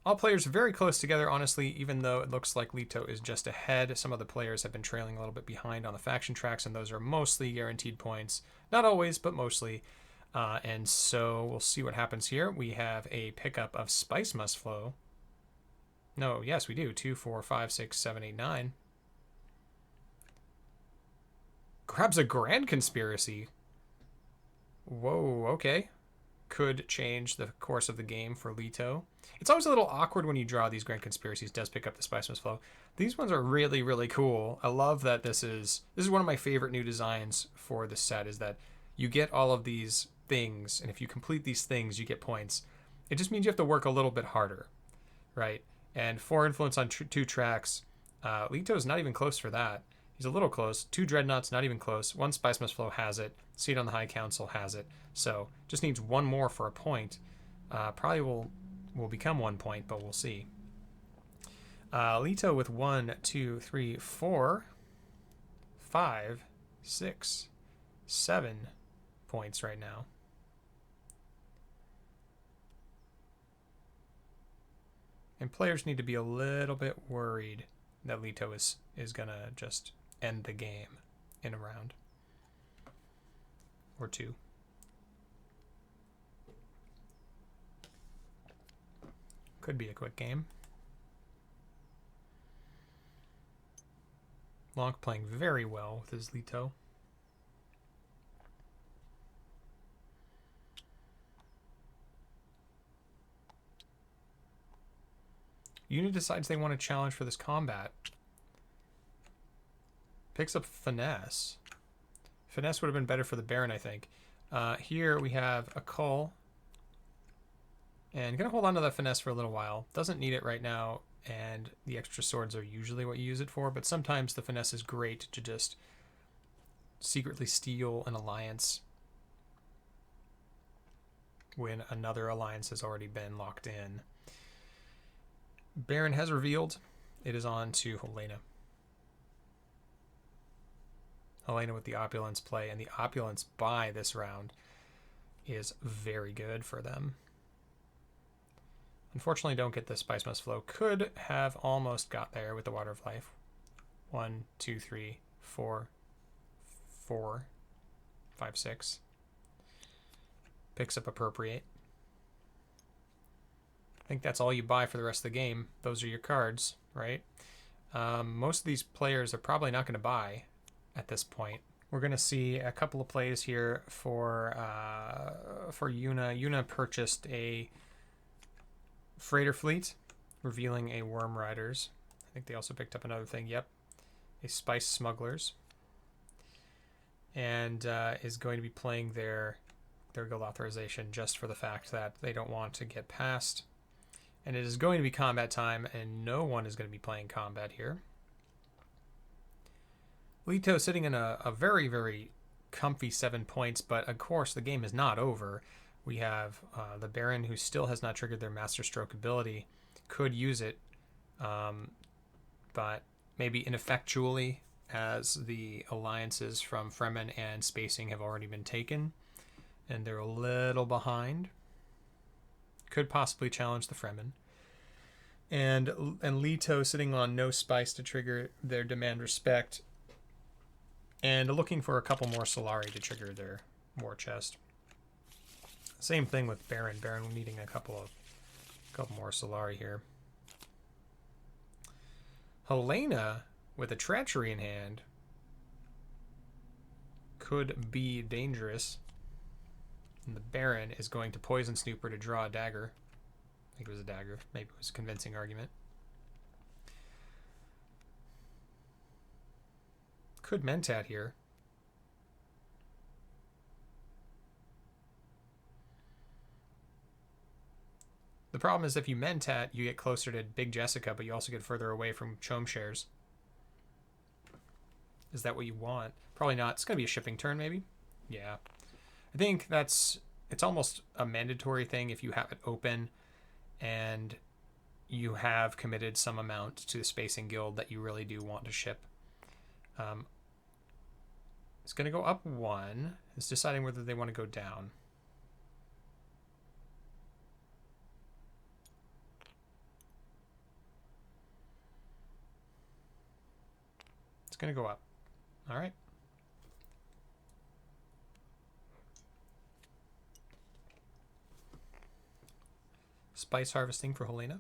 All players are very close together, honestly, even though it looks like Leto is just ahead. Some of the players have been trailing a little bit behind on the faction tracks, and those are mostly guaranteed points. Not always, but mostly. And so we'll see what happens here. We have a pickup of Spice Must Flow. No, yes, we do. 2, 4, 5, 6, 7, 8, 9. Grabs a Grand Conspiracy. Whoa, okay. Could change the course of the game for Leto. It's always a little awkward when you draw these Grand Conspiracies. Does pick up the Spice Must Flow. These ones are really, really cool. I love that this is one of my favorite new designs for the set, is that you get all of these things, and if you complete these things, you get points. It just means you have to work a little bit harder, right? And 4 influence on 2 tracks. Leto is not even close for that. He's a little close. 2 Dreadnoughts, not even close. 1 Spice Must Flow has it. Seat on the High Council has it. So just needs 1 more for a point. Probably will become 1 point, but we'll see. Leto with 1, 2, 3, 4, 5, 6, 7 points right now. And players need to be a little bit worried that Leto is going to just end the game in a round or 2. Could be a quick game. Lonk playing very well with his Leto. Yuna decides they want to challenge for this combat. Picks up Finesse. Finesse would have been better for the Baron, I think. Here we have a Cull. And going to hold on to that Finesse for a little while. Doesn't need it right now, and the extra swords are usually what you use it for, but sometimes the Finesse is great to just secretly steal an alliance when another alliance has already been locked in. Baron has revealed. It is on to Helena. Helena with the Opulence play, and the Opulence buy this round is very good for them. Unfortunately, don't get the Spice Must Flow. Could have almost got there with the Water of Life. 1, 2, 3, 4, 4, 5, 6. Picks up Appropriate. I think that's all you buy for the rest of the game. Those are your cards, right? Most of these players are probably not going to buy at this point. We're going to see a couple of plays here for Yuna. Yuna purchased a freighter fleet, revealing a Worm Riders. I think they also picked up another thing. Yep, a Spice Smugglers, and is going to be playing their guild authorization just for the fact that they don't want to get past. And it is going to be combat time, and no one is going to be playing combat here. Leto sitting in a very, very comfy 7 points, but of course the game is not over. We have the Baron, who still has not triggered their Master Stroke ability, could use it, but maybe ineffectually as the alliances from Fremen and Spacing have already been taken, and they're a little behind. Could possibly challenge the Fremen. And Leto sitting on no spice to trigger their demand respect, and looking for a couple more Solari to trigger their war chest. Same thing with Baron. Baron needing a couple more Solari here. Helena with a treachery in hand could be dangerous. And the Baron is going to poison Snooper to draw a dagger. I think it was a dagger. Maybe it was a convincing argument. Could Mentat here. The problem is if you Mentat, you get closer to Big Jessica, but you also get further away from Chom shares. Is that what you want? Probably not. It's going to be a shipping turn, maybe? Yeah. I think it's almost a mandatory thing if you have it open and you have committed some amount to the Spacing Guild that you really do want to ship. It's going to go up 1. It's deciding whether they want to go down. It's going to go up. All right. Spice harvesting for Helena.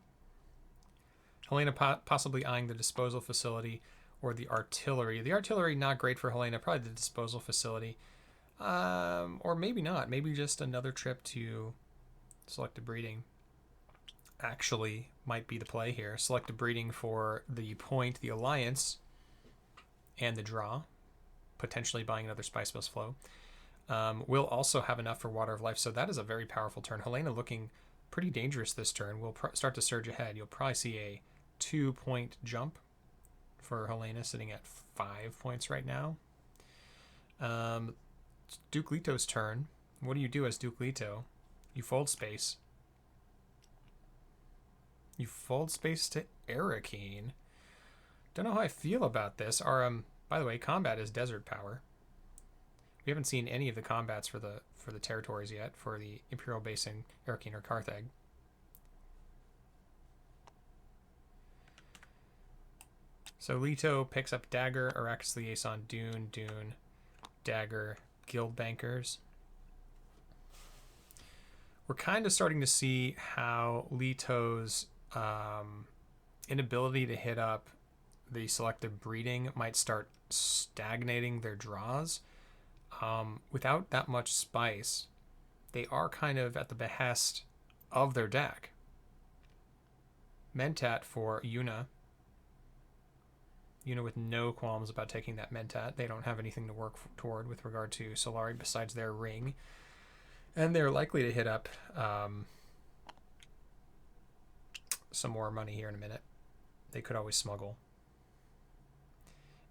Helena possibly eyeing the disposal facility or the artillery. The artillery, not great for Helena. Probably the disposal facility. Or maybe not. Maybe just another trip to selective breeding. Actually might be the play here. Selective breeding for the point, the alliance, and the draw. Potentially buying another Spice Bus flow. We'll also have enough for Water of Life. So that is a very powerful turn. Helena looking pretty dangerous this turn. We'll start to surge ahead. You'll probably see a 2-point jump for Helena, sitting at 5 points right now. Duke Leto's turn. What do you do as Duke Leto? You fold space. You fold space to Arakeen. Don't know how I feel about this. By the way, combat is desert power. We haven't seen any of the combats for the territories yet, for the Imperial base in Arakeen or Carthage. So Leto picks up Dagger, Arrakis Liaison, Dune, Dagger, Guild Bankers. We're kind of starting to see how Leto's inability to hit up the selective breeding might start stagnating their draws. Without that much spice, they are kind of at the behest of their deck. Mentat for Yuna. Yuna with no qualms about taking that Mentat. They don't have anything to work toward with regard to Solari besides their ring. And they're likely to hit up some more money here in a minute. They could always smuggle.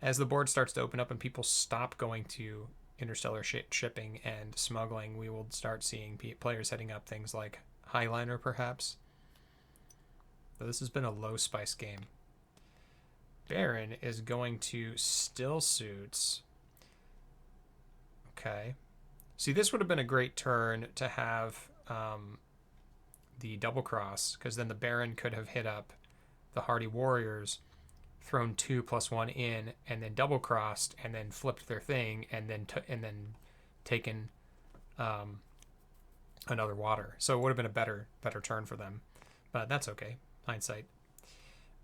As the board starts to open up and people stop going to interstellar shipping and smuggling, we will start seeing players heading up things like Highliner, perhaps. But this has been a low spice game. Baron is going to still suits. Okay. See, this would have been a great turn to have the double cross, because then the Baron could have hit up the Hardy Warriors, thrown 2+1 in, and then double crossed, and then flipped their thing, and then taken another water. So it would have been a better turn for them, but that's okay. Hindsight.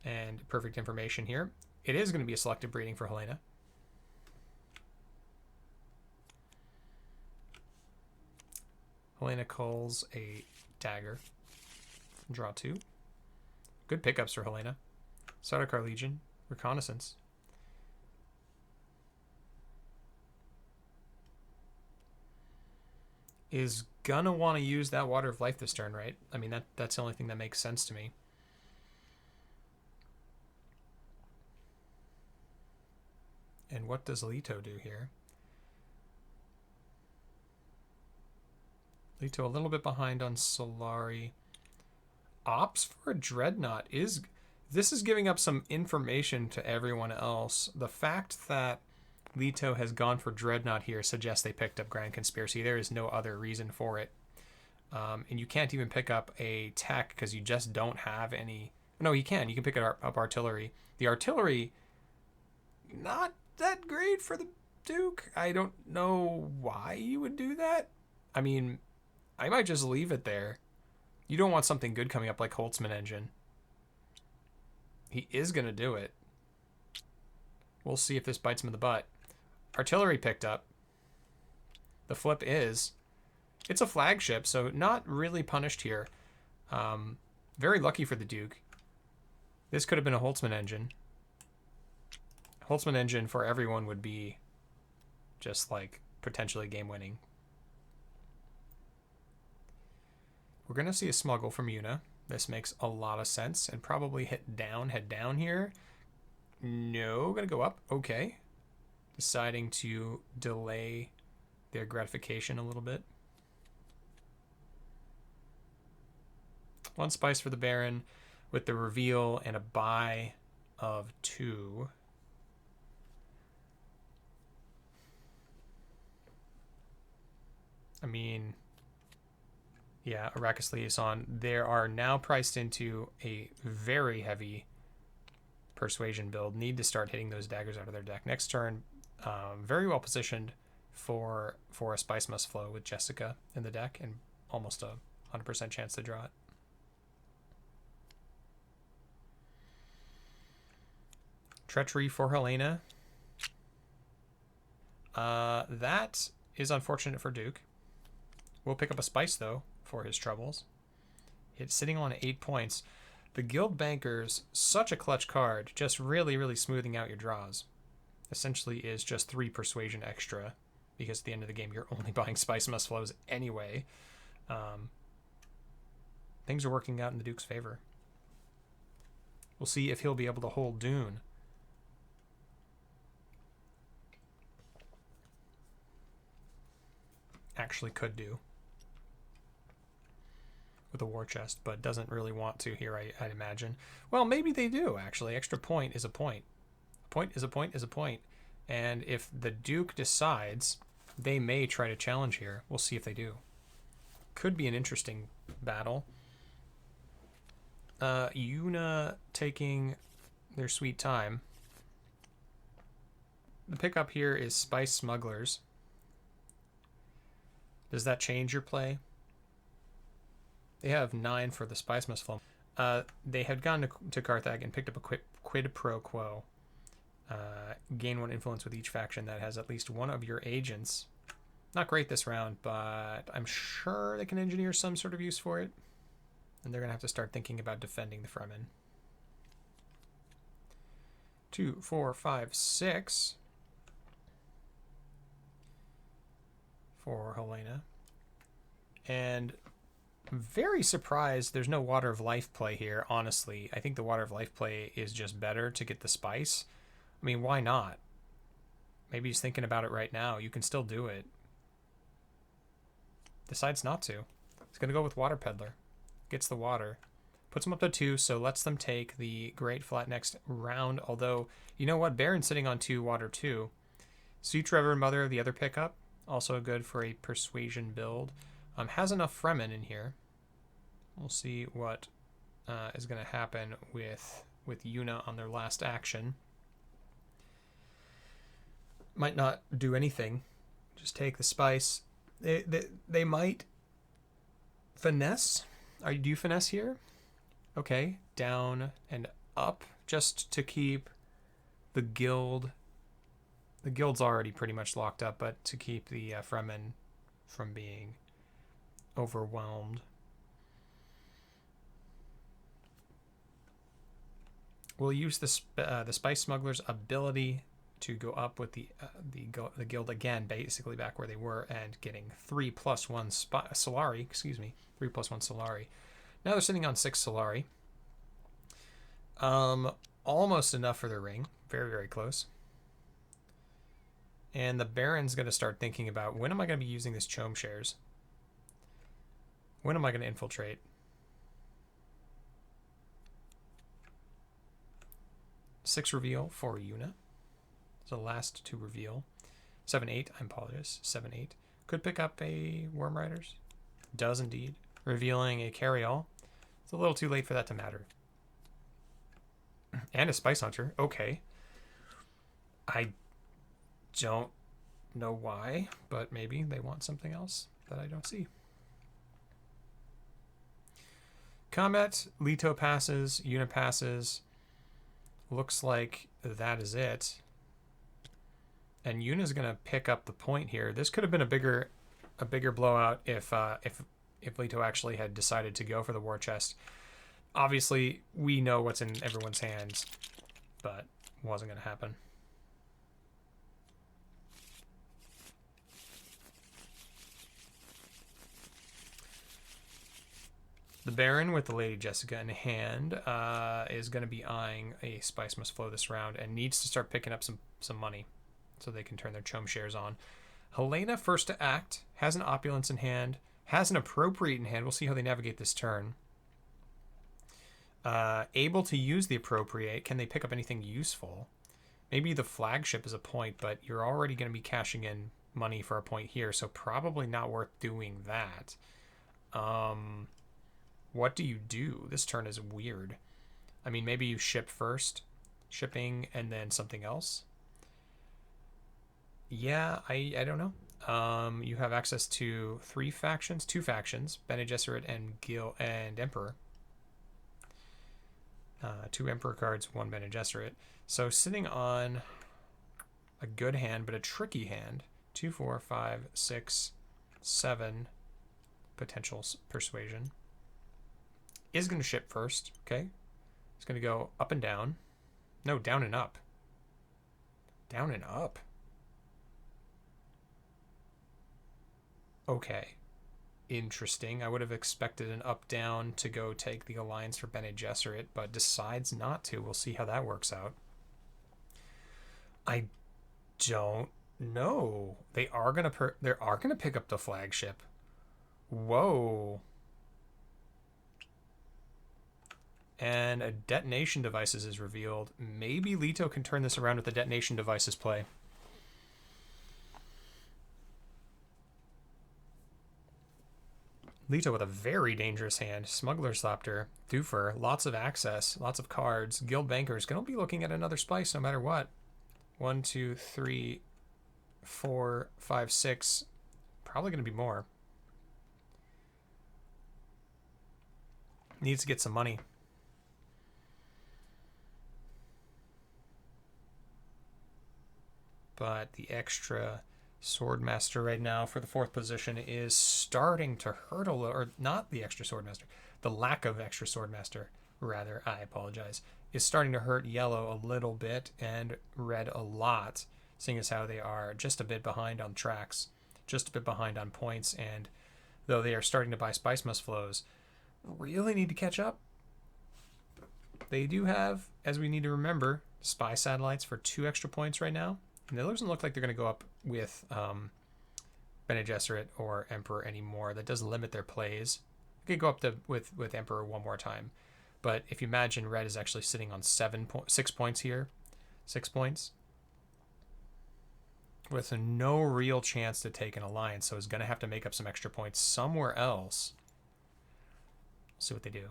And perfect information here. It is going to be a selective breeding for Helena. Helena calls a Dagger. Draw 2. Good pickups for Helena. Sardaukar Legion. Reconnaissance. Is gonna want to use that Water of Life this turn, right? I mean, that's the only thing that makes sense to me. And what does Leto do here? Leto a little bit behind on Solari. Ops for a Dreadnought is This is giving up some information to everyone else. The fact that Leto has gone for Dreadnought here suggests they picked up Grand Conspiracy. There is no other reason for it. And you can't even pick up a tech because you just don't have any. No, you can. You can pick up artillery. The artillery, not that great for the Duke. I don't know why you would do that. I mean, I might just leave it there. You don't want something good coming up like Holtzman engine. He is going to do it. We'll see if this bites him in the butt. Artillery picked up. The flip is, it's a flagship, so not really punished here. Very lucky for the Duke. This could have been a Holtzman engine. Holtzman engine for everyone would be just like potentially game winning. We're going to see a smuggle from Yuna. This makes a lot of sense. And probably head down here. No, going to go up. Okay. Deciding to delay their gratification a little bit. One spice for the Baron with the reveal and a buy of 2. I mean, yeah, Arrakis liaison. There are now priced into a very heavy persuasion build. Need to start hitting those daggers out of their deck. Next turn, very well positioned for a Spice Must Flow with Jessica in the deck and almost a 100% chance to draw it. Treachery for Helena. That is unfortunate for Duke. We'll pick up a Spice, though, for his troubles. It's sitting on 8 points. The Guild Banker's such a clutch card, just really, really smoothing out your draws. Essentially is just 3 persuasion extra, because at the end of the game, you're only buying Spice Must Flows anyway. Things are working out in the Duke's favor. We'll see if he'll be able to hold Dune. Actually could do with a war chest, but doesn't really want to here, I'd imagine. Well, maybe they do, actually. Extra point is a point. A point is a point is a point. And if the Duke decides, they may try to challenge here. We'll see if they do. Could be an interesting battle. Yuna taking their sweet time. The pickup here is Spice Smugglers. Does that change your play? They have 9 for the Spice Must Flow. They had gone to Carthag and picked up a quid pro quo. Gain 1 influence with each faction that has at least one of your agents. Not great this round, but I'm sure they can engineer some sort of use for it. And they're going to have to start thinking about defending the Fremen. 2, 4, 5, 6. For Helena. And I'm very surprised there's no Water of Life play here, honestly. I think the Water of Life play is just better to get the spice. I mean, why not? Maybe he's thinking about it right now. You can still do it. Decides not to. He's going to go with Water Peddler. Gets the water. Puts them up to 2, so lets them take the Great Flat next round. Although, you know what? Baron's sitting on 2 water too. Sweet Reverend Mother, the other pickup. Also good for a persuasion build. Has enough Fremen in here. We'll see what is going to happen with Yuna on their last action. Might not do anything. Just take the spice. They might finesse. Do you finesse here? Okay. Down and up just to keep the guild. The guild's already pretty much locked up, but to keep the Fremen from being overwhelmed. We'll use the Spice Smuggler's ability to go up with the guild again, basically back where they were, and getting 3+1 Solari. Excuse me, 3+1 Solari. Now they're sitting on 6 Solari. Almost enough for the ring. Very, very close. And the Baron's going to start thinking about, when am I going to be using this Chome shares? When am I going to infiltrate? 6 reveal for Yuna. So the last to reveal. 7-8, I apologize. 7-8. Could pick up a Worm Riders. Does indeed. Revealing a Carry-All. It's a little too late for that to matter. And a Spice Hunter. Okay. I don't know why, but maybe they want something else that I don't see. Combat, Leto passes, Yuna passes. Looks like that is it. And Yuna's gonna pick up the point here. This could have been a bigger blowout if Leto actually had decided to go for the war chest. Obviously, we know what's in everyone's hands, but wasn't gonna happen. The Baron with the Lady Jessica in hand is going to be eyeing a Spice Must Flow this round and needs to start picking up some money so they can turn their Chome shares on. Helena first to act, has an Opulence in hand, has an Appropriate in hand. We'll see how they navigate this turn. Able to use the Appropriate. Can they pick up anything useful? Maybe the Flagship is a point, but you're already going to be cashing in money for a point here, so probably not worth doing that. What do you do? This turn is weird. I mean, maybe you ship first. Shipping and then something else. Yeah, I don't know. You have access to 2 factions, Bene Gesserit and Emperor. 2 Emperor cards, 1 Bene Gesserit. So sitting on a good hand, but a tricky hand. 2, 4, 5, 6, 7 potential persuasion. Is going to ship first, okay? It's going to go up and down. No, down and up. Down and up. Okay. Interesting. I would have expected an up-down to go take the Alliance for Bene Gesserit, but decides not to. We'll see how that works out. I don't know. They are going to pick up the Flagship. Whoa. And a Detonation Devices is revealed. Maybe Leto can turn this around with the Detonation Devices play. Leto with a very dangerous hand. Smuggler's Thopter, Thufir, lots of access, lots of cards. Guild Banker's going to be looking at another Spice no matter what. 1, 2, 3, 4, 5, 6. Probably going to be more. Needs to get some money. But the extra Swordmaster right now for the 4th position is starting to hurt a little, or not the extra Swordmaster, the lack of extra Swordmaster, rather, I apologize, is starting to hurt yellow a little bit and red a lot, seeing as how they are just a bit behind on tracks, just a bit behind on points, and though they are starting to buy Spice Must Flows, really need to catch up. They do have, as we need to remember, Spy Satellites for 2 extra points right now. And it doesn't look like they're going to go up with Bene Gesserit or Emperor anymore. That does limit their plays. They could go up with Emperor one more time. But if you imagine red is actually sitting on 6 points here. 6 points. With no real chance to take an alliance. So it's going to have to make up some extra points somewhere else. See what they do.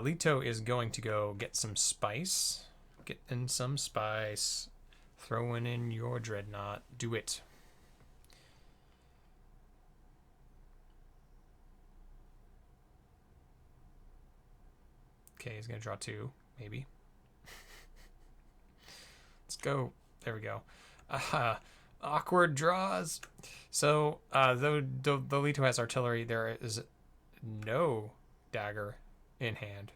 Leto is going to go get some spice. Getting some spice. Throwing in your Dreadnought. Do it. Okay, he's going to draw 2, maybe. Let's go. There we go. Awkward draws. So, though Leto has artillery, there is no dagger in hand,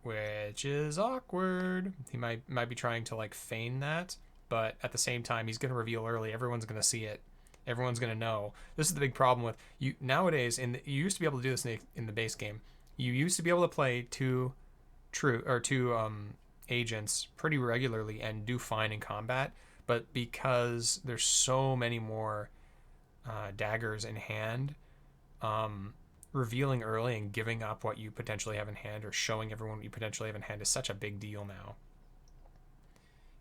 which is awkward. He might be trying to like feign that, but at the same time, he's going to reveal early. Everyone's going to see it. Everyone's going to know. This is the big problem with you nowadays. You used to be able to do this in the base game. You used to be able to play two agents pretty regularly and do fine in combat, but because there's so many more daggers in hand, revealing early and giving up what you potentially have in hand, or showing everyone what you potentially have in hand, is such a big deal now.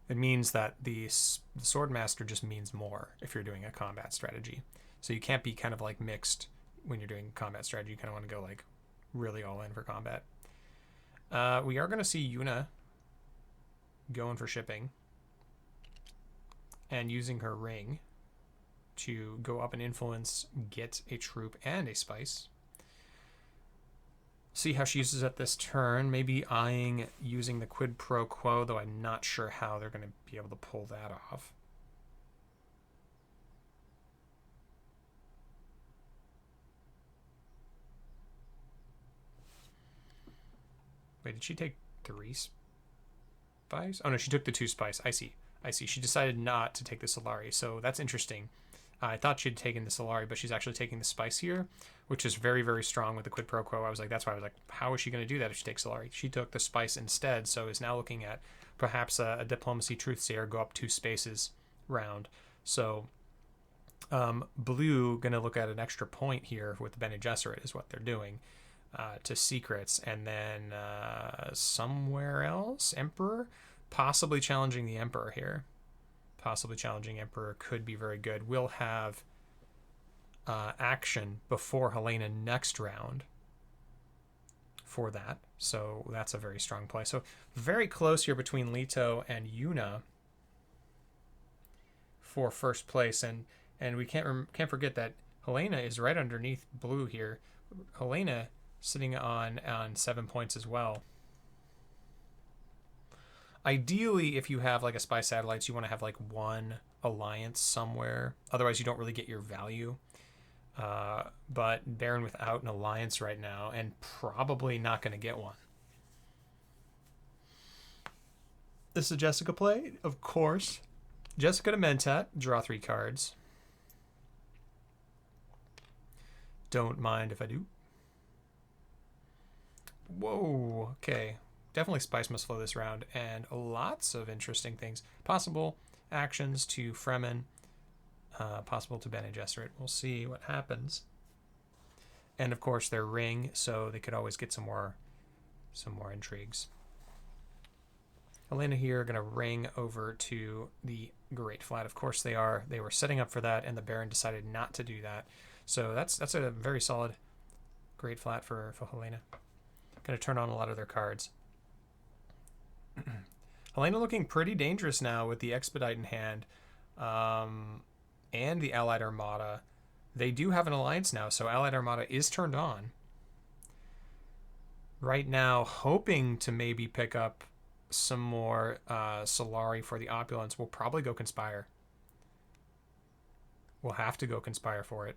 It means that the Swordmaster just means more if you're doing a combat strategy. So you can't be kind of like mixed when you're doing combat strategy. You kind of want to go like really all in for combat. We are going to see Yuna going for shipping and using her ring to go up and influence, get a troop and a spice. See how she uses it this turn. Maybe eyeing using the quid pro quo, though I'm not sure how they're going to be able to pull that off. Wait, did she take 3 spice? Oh no, she took the 2 spice. I see. She decided not to take the Solari, so that's interesting. I thought she'd taken the Solari, but she's actually taking the spice here, which is very, very strong with the quid pro quo. I was like, that's why I was like, how is she going to do that if she takes Solari? She took the spice instead, so is now looking at perhaps a diplomacy truthsayer, go up 2 spaces round. So blue going to look at an extra point here with the Bene Gesserit is what they're doing to secrets, and then somewhere else, Emperor, possibly challenging the Emperor here. Possibly challenging Emperor could be very good. We'll have action before Helena next round for that. So that's a very strong play. So very close here between Leto and Yuna for first place. And we can't forget that Helena is right underneath blue here. Helena sitting on 7 points as well. Ideally, if you have like a spy satellites, you want to have like one alliance somewhere. Otherwise, you don't really get your value. But Baron without an alliance right now, and probably not going to get one. This is a Jessica play, of course. Jessica to Mentat, draw 3 cards. Don't mind if I do. Whoa, okay. Definitely spice must flow this round, and lots of interesting things. Possible actions to Fremen, possible to Bene Gesserit. We'll see what happens. And of course their ring, so they could always get some more intrigues. Helena here going to ring over to the Great Flat. Of course they are. They were setting up for that, and the Baron decided not to do that. So that's a very solid Great Flat for Helena. Going to turn on a lot of their cards. Helena looking pretty dangerous now with the Expedite in hand and the Allied Armada. They do have an alliance now, so Allied Armada is turned on. Right now, hoping to maybe pick up some more Solari for the Opulence. We'll probably go Conspire. We'll have to go Conspire for it.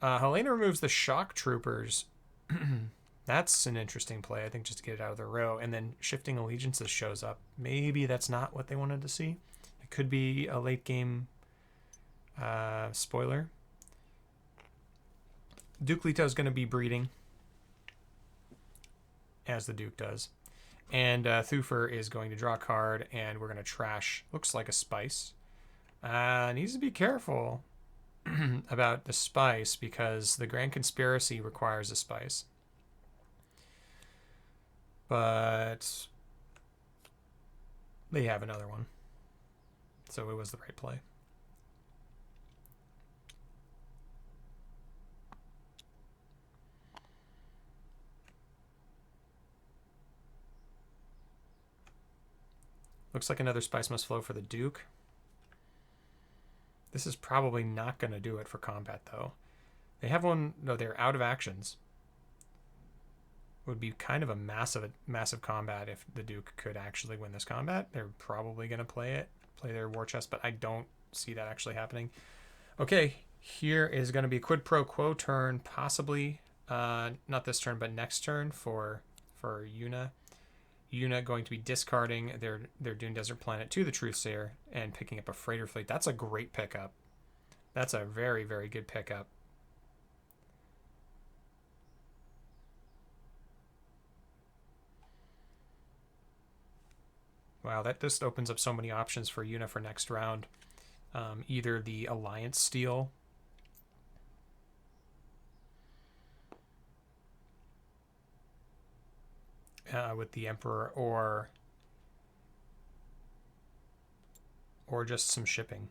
Helena removes the Shock Troopers. That's an interesting play, I think, just to get it out of the row. And then Shifting Allegiances shows up. Maybe that's not what they wanted to see. It could be a late game spoiler. Duke Leto is going to be breeding, as the Duke does. And Thufir is going to draw a card, and we're going to trash, looks like a spice. Needs to be careful about the spice, because the Grand Conspiracy requires a spice. But they have another one. So it was the right play. Looks like another spice must flow for the Duke. This is probably not going to do it for combat, though. They have one... No, they're out of actions. Would be kind of a massive combat if the Duke could actually win this combat. They're probably going to play their war chest, but I don't see that actually happening. Okay, here is going to be a quid pro quo turn, possibly not this turn, but next turn for Yuna. Yuna going to be discarding their Dune Desert Planet to the Truthsayer and picking up a freighter fleet. That's a great pickup. That's a very, very good pickup. Wow, that just opens up so many options for Yuna for next round. Either the Alliance steal with the Emperor, or just some shipping.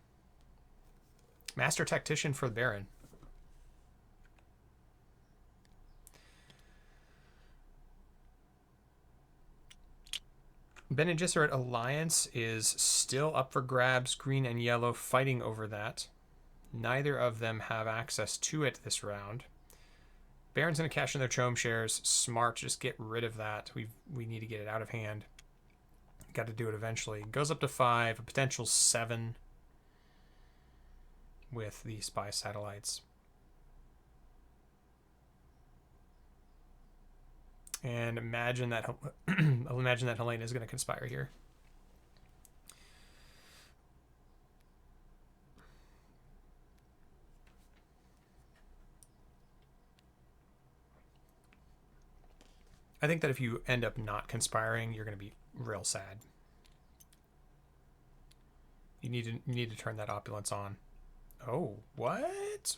Master Tactician for the Baron. Bene Gesserit Alliance is still up for grabs. Green and yellow fighting over that. Neither of them have access to it this round. Baron's going to cash in their Chome shares. Smart, just get rid of that. We need to get it out of hand. Got to do it eventually. Goes up to 5, a potential 7 with the spy satellites. And imagine that Helena is going to conspire here. I think that if you end up not conspiring, you're going to be real sad. You need to turn that opulence on. Oh, what?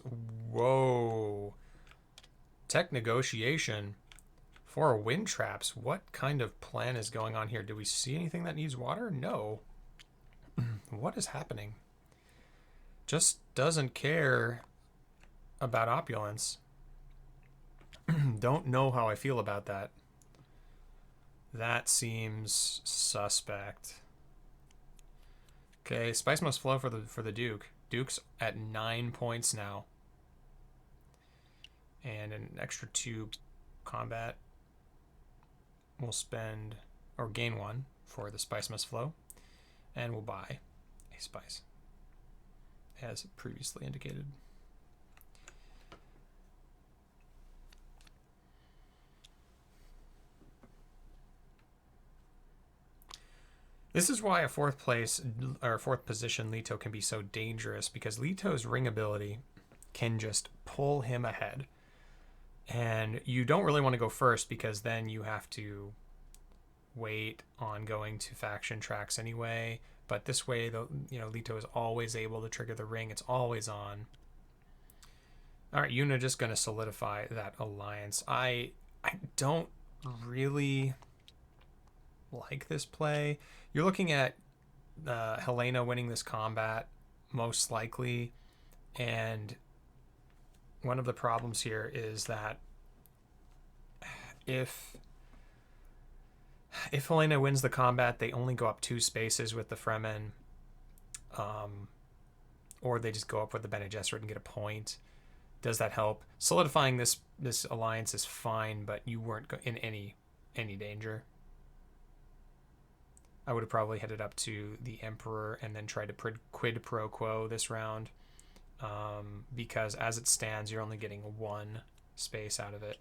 Whoa. Tech negotiation. For wind traps, what kind of plan is going on here? Do we see anything that needs water? No. What is happening? Just doesn't care about opulence. Don't know how I feel about that. That seems suspect. Okay, spice must flow for the Duke. Duke's at 9 points now. And an extra 2 combat. We'll spend, or gain 1 for the spice must flow, and we'll buy a spice, as previously indicated. This is why a 4th place, or 4th position Leto can be so dangerous, because Leto's ring ability can just pull him ahead. And you don't really want to go first, because then you have to wait on going to faction tracks anyway. But this way, Leto is always able to trigger the ring. It's always on. All right, Yuna just going to solidify that alliance. I don't really like this play. You're looking at Helena winning this combat, most likely, and one of the problems here is that if Helena wins the combat, they only go up 2 spaces with the Fremen, or they just go up with the Bene Gesserit and get a point. Does that help? Solidifying this alliance is fine, but you weren't in any danger. I would have probably headed up to the Emperor and then tried to quid pro quo this round. Because as it stands, you're only getting 1 space out of it.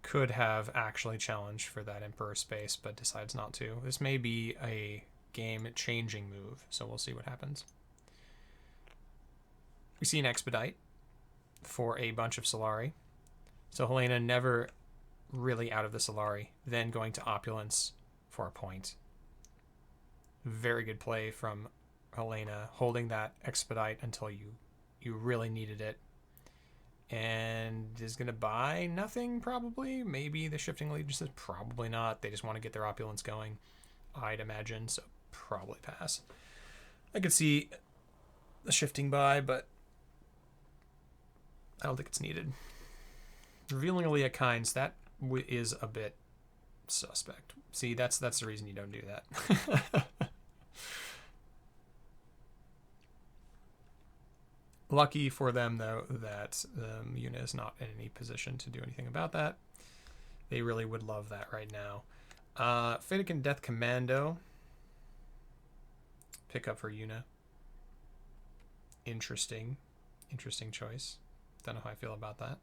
Could have actually challenged for that Emperor space, but decides not to. This may be a game-changing move, so we'll see what happens. We see an expedite for a bunch of Solari. So Helena never really out of the Solari, then going to opulence for a point. Very good play from Helena, holding that expedite until you really needed it. And is going to buy nothing, probably. Maybe the Shifting Allegiances, probably not. They just want to get their opulence going, I'd imagine, so probably pass. I could see the shifting buy, but I don't think it's needed. Revealing Aaliyah Kynes, that is a bit suspect. See, that's the reason you don't do that. Lucky for them, though, that Yuna is not in any position to do anything about that. They really would love that right now. Fatican Death Commando. Pick up for Yuna. Interesting choice. Don't know how I feel about that.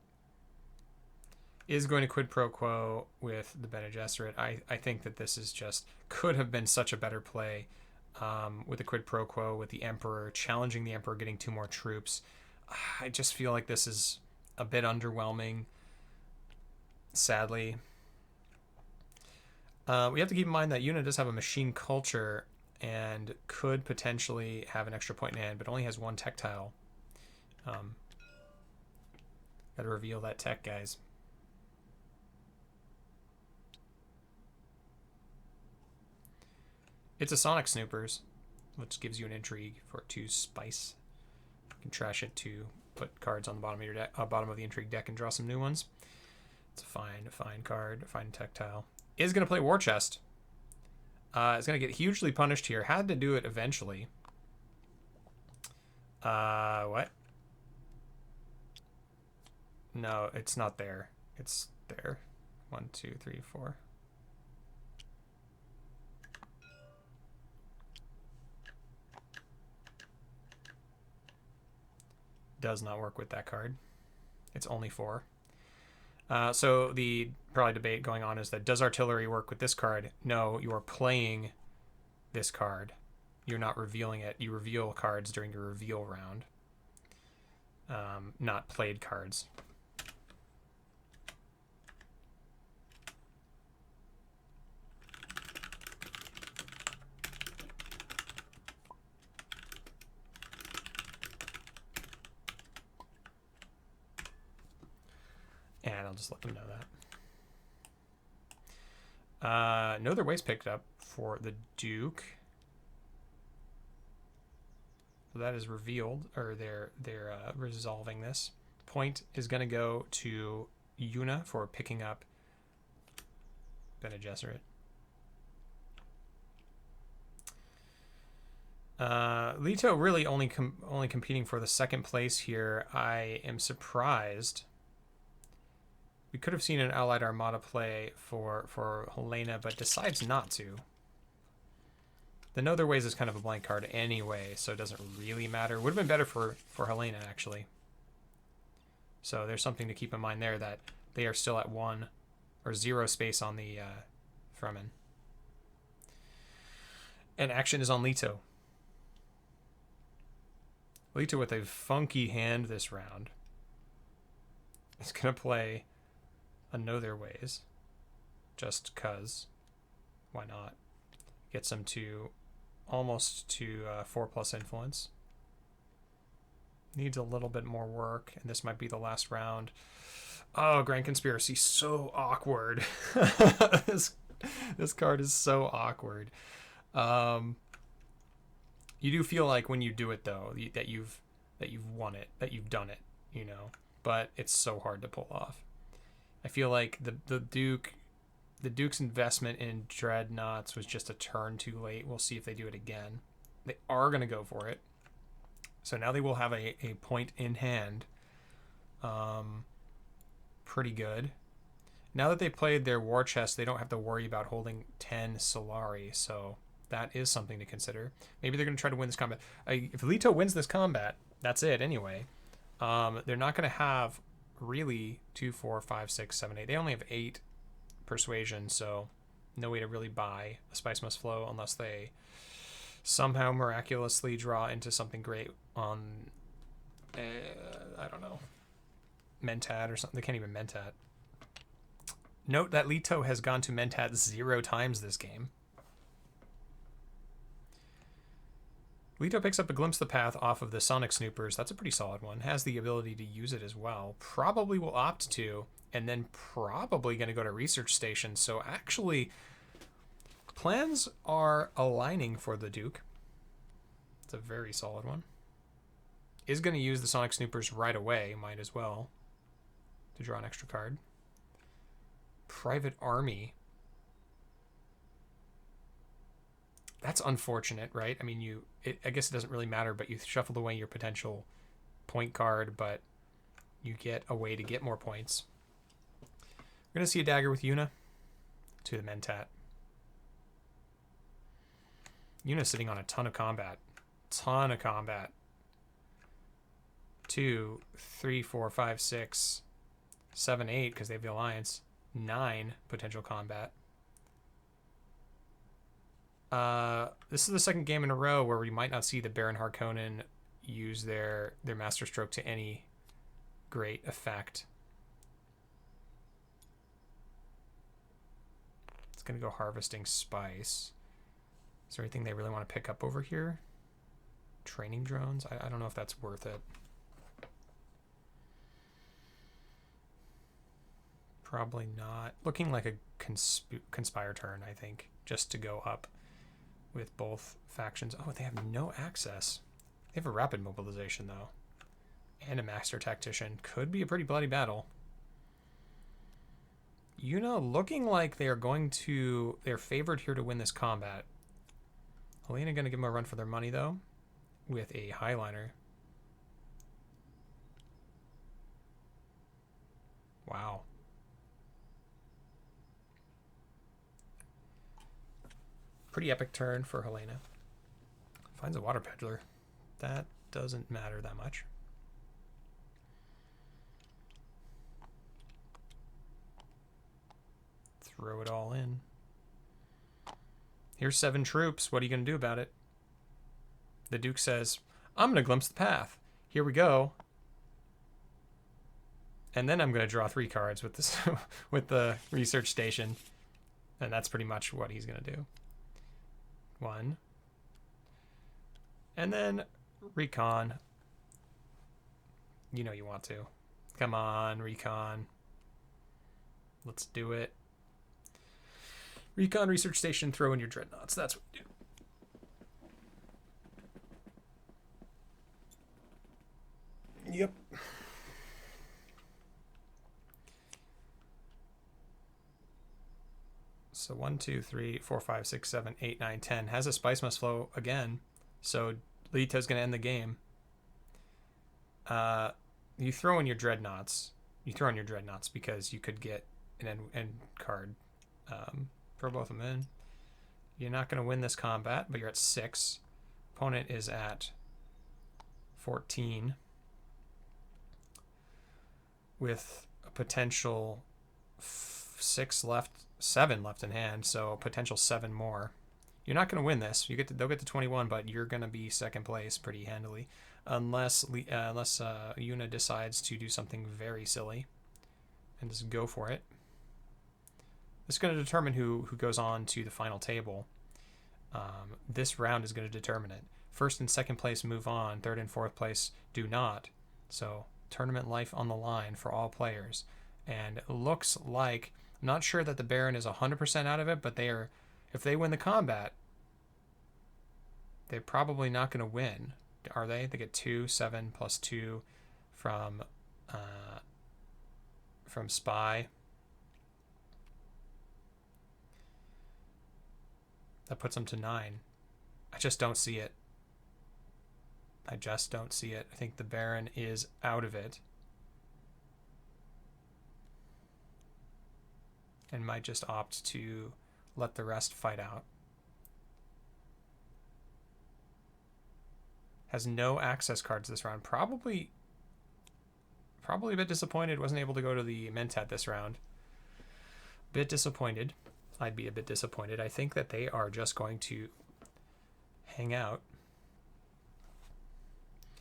Is going to quid pro quo with the Bene Gesserit. I think that this is just could have been such a better play. With the quid pro quo with the Emperor, challenging the Emperor, getting 2 more troops. I just feel like this is a bit underwhelming, sadly. We have to keep in mind that Yuna does have a machine culture and could potentially have an extra point in hand, but only has 1 tactile. Gotta reveal that tech, guys. It's a Sonic Snoopers, which gives you an intrigue for 2 spice. You can trash it to put cards on the bottom of your deck, bottom of the intrigue deck, and draw some new ones. It's a fine card, a fine tactile. Is gonna play War Chest. It's gonna get hugely punished here. Had to do it eventually. What? No, it's not there. It's there. 1, 2, 3, 4. Does not work with that card. It's only 4. So the probably debate going on is that does artillery work with this card? No, you are playing this card. You're not revealing it. You reveal cards during your reveal round. Not played cards. And I'll just let them know that. No other ways picked up for the Duke. So that is revealed, or they're resolving this. Point is going to go to Yuna for picking up Bene Gesserit. Leto really only competing for the second place here. I am surprised. We could have seen an Allied Armada play for Helena, but decides not to. The No Other Ways is kind of a blank card anyway, so it doesn't really matter. Would have been better for Helena, actually. So there's something to keep in mind there, that they are still at 1 or 0 space on the Fremen. And action is on Leto. Leto with a funky hand this round. He's going to play a Know Their Ways. Just cuz. Why not? Gets them to almost to 4+ influence. Needs a little bit more work, and this might be the last round. Oh, Grand Conspiracy, so awkward. This card is so awkward. You do feel like when you do it though that you've won it, that you've done it, you know. But it's so hard to pull off. I feel like the Duke's investment in Dreadnoughts was just a turn too late. We'll see if they do it again. They are going to go for it. So now they will have a point in hand. Pretty good. Now that they played their War Chest, they don't have to worry about holding 10 Solari. So that is something to consider. Maybe they're going to try to win this combat. If Leto wins this combat, that's it anyway. They're not going to have really 2, 4, 5, 6, 7, 8. They only have 8 persuasion, so no way to really buy a Spice Must Flow unless they somehow miraculously draw into something great on, I don't know, Mentat or something. They can't even Mentat. Note that Leto has gone to Mentat 0 times this game. Leto picks up a Glimpse of the Path off of the Sonic Snoopers. That's a pretty solid one. Has the ability to use it as well. Probably will opt to, and then probably going to go to Research Station. So actually, plans are aligning for the Duke. It's a very solid one. Is going to use the Sonic Snoopers right away. Might as well. To draw an extra card. Private Army. That's unfortunate, right? I mean, I guess it doesn't really matter, but you shuffled away your potential point card, but you get a way to get more points. We're going to see a dagger with Yuna to the Mentat. Yuna sitting on a ton of combat. 2, 3, 4, 5, 6, 7, 8, because they have the Alliance. 9 potential combat. This is the second game in a row where we might not see the Baron Harkonnen use their Master Stroke to any great effect. It's going to go Harvesting Spice. Is there anything they really want to pick up over here? Training drones? I don't know if that's worth it. Probably not. Looking like a conspire turn, I think, just to go up with both factions. Oh, they have no access. They have a rapid mobilization, though. And a master tactician. Could be a pretty bloody battle. Yuna looking like they are going to... They're favored here to win this combat. Helena going to give them a run for their money, though, with a Highliner. Wow. Pretty epic turn for Helena. Finds a water peddler. That doesn't matter that much. Throw it all in. Here's 7 troops. What are you going to do about it? The Duke says, I'm going to glimpse the path. Here we go. And then I'm going to draw 3 cards with this with the research station. And that's pretty much what he's going to do. 1. And then recon. You know you want to. Come on, recon. Let's do it. Recon research station, throw in your dreadnoughts. That's what you do. Yep. So 1, 2, 3, 4, 5, 6, 7, 8, 9, 10. Has a spice must flow again. So Leto's going to end the game. You throw in your dreadnoughts. You throw in your dreadnoughts because you could get an end card. Throw both of them in. You're not going to win this combat, but you're at 6. Opponent is at 14. With a potential 7 left in hand, so potential 7 more. You're not going to win this. They'll get to 21, but you're going to be second place pretty handily, unless Yuna decides to do something very silly and just go for it. This is going to determine who goes on to the final table. This round is going to determine it. First and second place move on. Third and fourth place do not. So tournament life on the line for all players. And it looks like, I'm not sure that the Baron is 100% out of it, but if they win the combat, they're probably not going to win, are they? They get 2, 7 plus 2 from Spy. That puts them to 9. I just don't see it. I just don't see it. I think the Baron is out of it. And might just opt to let the rest fight out. Has no access cards this round. Probably a bit disappointed. Wasn't able to go to the Mentat this round. Bit disappointed. I'd be a bit disappointed. I think that they are just going to hang out.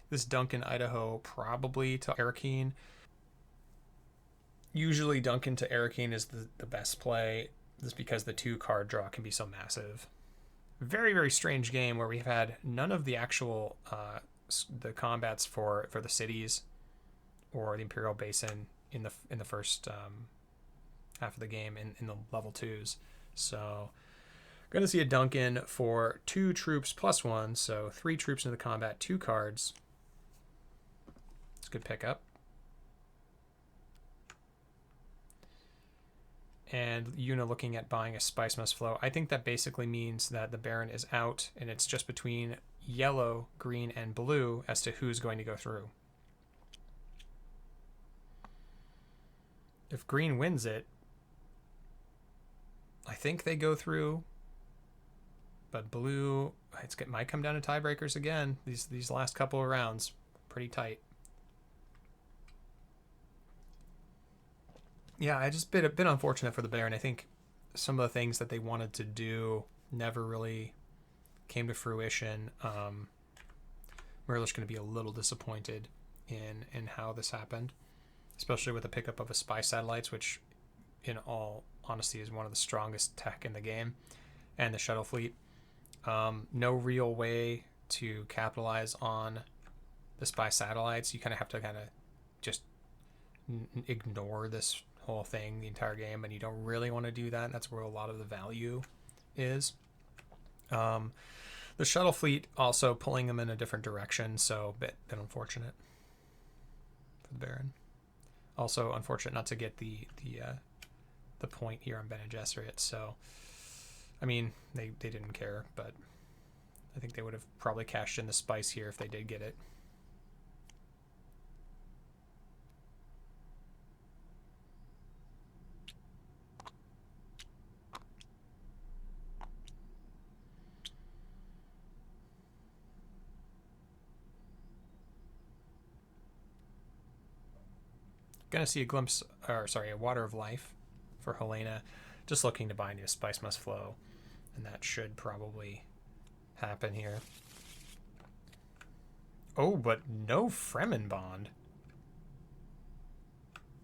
This Duncan Idaho probably to Arakeen. Usually Duncan to Arakeen is the best play. This is because the 2 card draw can be so massive. Very, very strange game where we've had none of the actual the combats for the cities or the Imperial Basin in the first half of the game in the level 2s. So going to see a Duncan for 2 troops plus 1, so 3 troops into the combat, 2 cards. It's a good pickup. And Yuna looking at buying a Spice Must Flow. I think that basically means that the Baron is out and it's just between yellow, green, and blue as to who's going to go through. If green wins it, I think they go through. But blue, it might come down to tiebreakers again. These last couple of rounds, pretty tight. Yeah, just a bit unfortunate for the Baron. I think some of the things that they wanted to do never really came to fruition. Merrlish going to be a little disappointed in how this happened, especially with the pickup of a spy satellites, which in all honesty is one of the strongest tech in the game, and the shuttle fleet. No real way to capitalize on the spy satellites. You kind of have to just ignore this whole thing the entire game, and you don't really want to do that. That's where a lot of the value is. The shuttle fleet also pulling them in a different direction, so bit unfortunate for the Baron. Also unfortunate not to get the point here on Bene Gesserit. So, I mean, they didn't care, but I think they would have probably cashed in the spice here if they did get it. Gonna see a glimpse, or sorry, a Water of Life for Helena. Just looking to bind you. Spice must flow, and that should probably happen here. Oh, but no Fremen bond.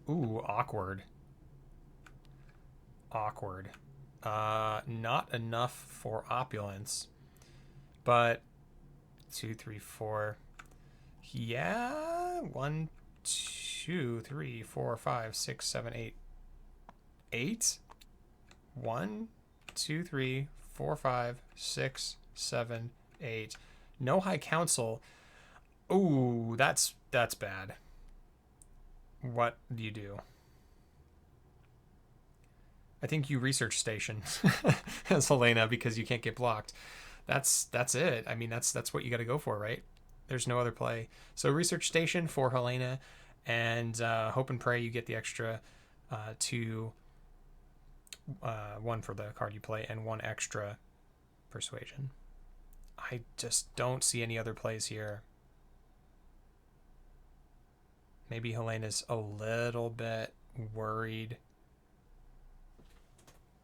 Ooh, awkward. Awkward. Not enough for opulence, but 2, 3, 4. Yeah, 1, 2, 3, 4, 5, 6, 7, 8. 8? 1, 2, 3, 4, 5, 6, 7, 8. No High Council. Ooh, that's bad. What do you do? I think you research station as Helena because you can't get blocked. That's it. I mean, that's what you got to go for, right? There's no other play. So research station for Helena, and hope and pray you get the extra 2, 1 for the card you play, and 1 extra persuasion. I just don't see any other plays here. Maybe Helena's a little bit worried.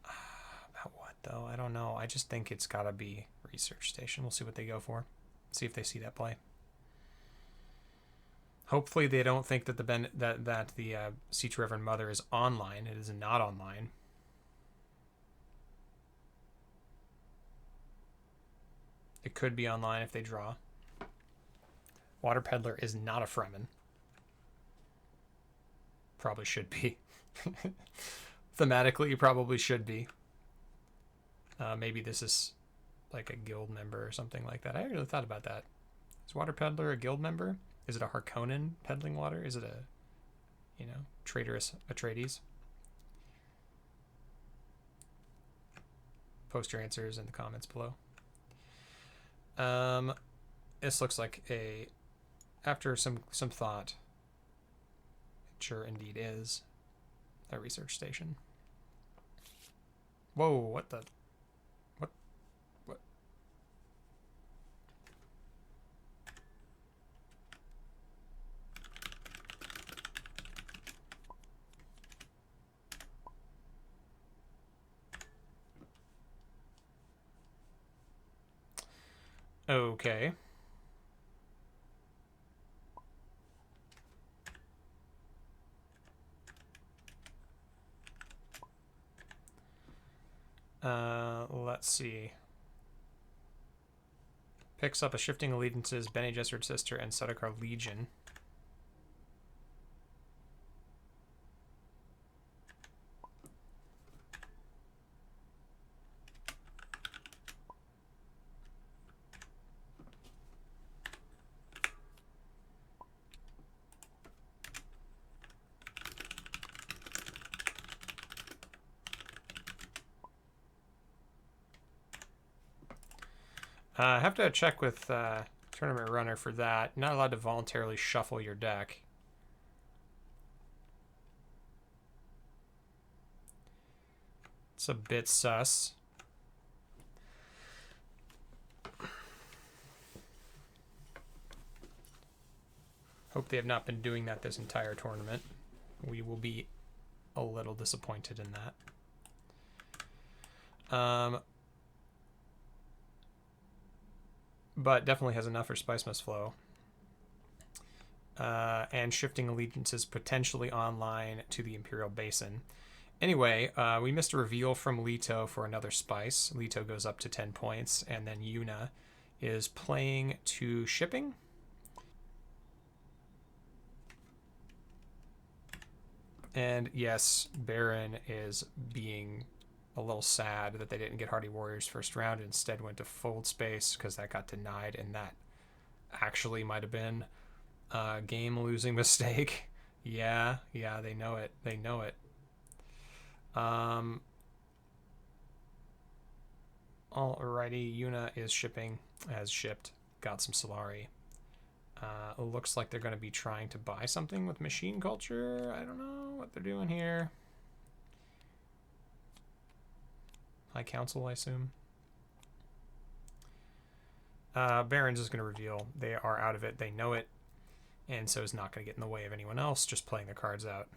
About what, though? I don't know. I just think it's got to be research station. We'll see what they go for. See if they see that play. Hopefully they don't think that the Siege Reverend Mother is online. It is not online. It could be online if they draw. Water Peddler is not a Fremen. Probably should be. Thematically, you probably should be. Maybe this is like a guild member or something like that. I haven't really thought about that. Is Water Peddler a guild member? Is it a Harkonnen peddling water? Is it a, traitorous Atreides? Post your answers in the comments below. This looks like after some thought, it sure indeed is a research station. Whoa, what the? What? Okay. Let's see. Picks up a Shifting Allegiances, Bene Gesserit Sister, and Sardaukar Legion. I have to check with Tournament Runner for that. You're not allowed to voluntarily shuffle your deck. It's a bit sus. Hope they have not been doing that this entire tournament. We will be a little disappointed in that. But definitely has enough for Spice Must Flow. And Shifting Allegiances potentially online to the Imperial Basin. Anyway, we missed a reveal from Leto for another Spice. Leto goes up to 10 points, and then Yuna is playing to Shipping. And yes, Baron is being a little sad that they didn't get Hardy Warriors first round, instead went to Fold Space because that got denied, and that actually might have been a game-losing mistake. Yeah, they know it. They know it. Alrighty, Yuna is shipping, has shipped, got some Solari. Looks like they're going to be trying to buy something with machine culture. I don't know what they're doing here. High Council, I assume. Baron's is going to reveal they are out of it. They know it. And so is not going to get in the way of anyone else, just playing their cards out.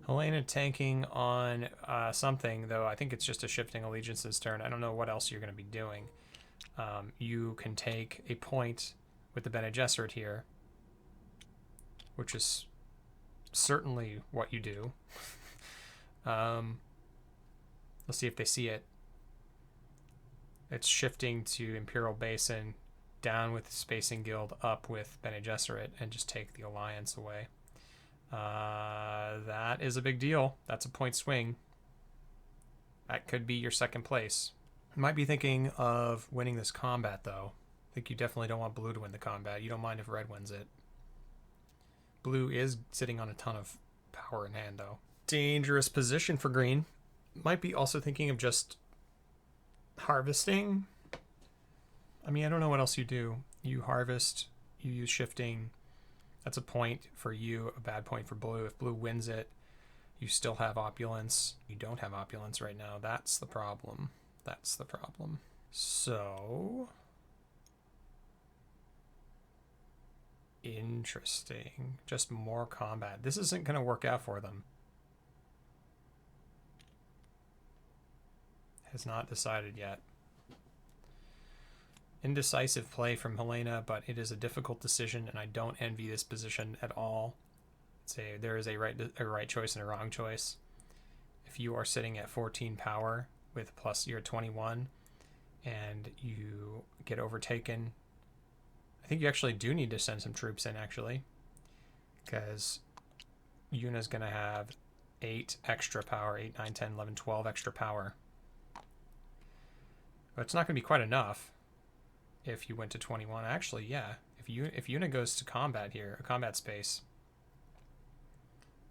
Helena tanking on something, though I think it's just a shifting allegiances turn. I don't know what else you're going to be doing. You can take a point with the Bene Gesserit here, which is certainly what you do. Let's see if they see it. It's shifting to Imperial Basin, down with the Spacing Guild, up with Bene Gesserit, and just take the Alliance away. That is a big deal. That's a point swing. That could be your second place. Might be thinking of winning this combat, though. I think you definitely don't want blue to win the combat. You don't mind if red wins it. Blue is sitting on a ton of power in hand, though. Dangerous position for green. Might be also thinking of just harvesting. I mean, I don't know what else you do. You harvest, you use shifting. That's a point for you, a bad point for blue. If blue wins it, you still have opulence. You don't have opulence right now. That's the problem. That's the problem. So... interesting. Just more combat. This isn't going to work out for them. Has not decided yet. Indecisive play from Helena, but it is a difficult decision, and I don't envy this position at all. There is a right choice and a wrong choice. If you are sitting at 14 power with plus you're at 21, and you get overtaken, I think you actually do need to send some troops in, actually, because Yuna's going to have 8 extra power, 8, 9, 10, 11, 12 extra power. But it's not going to be quite enough if you went to 21. Actually, yeah. If Yuna goes to combat here, a combat space,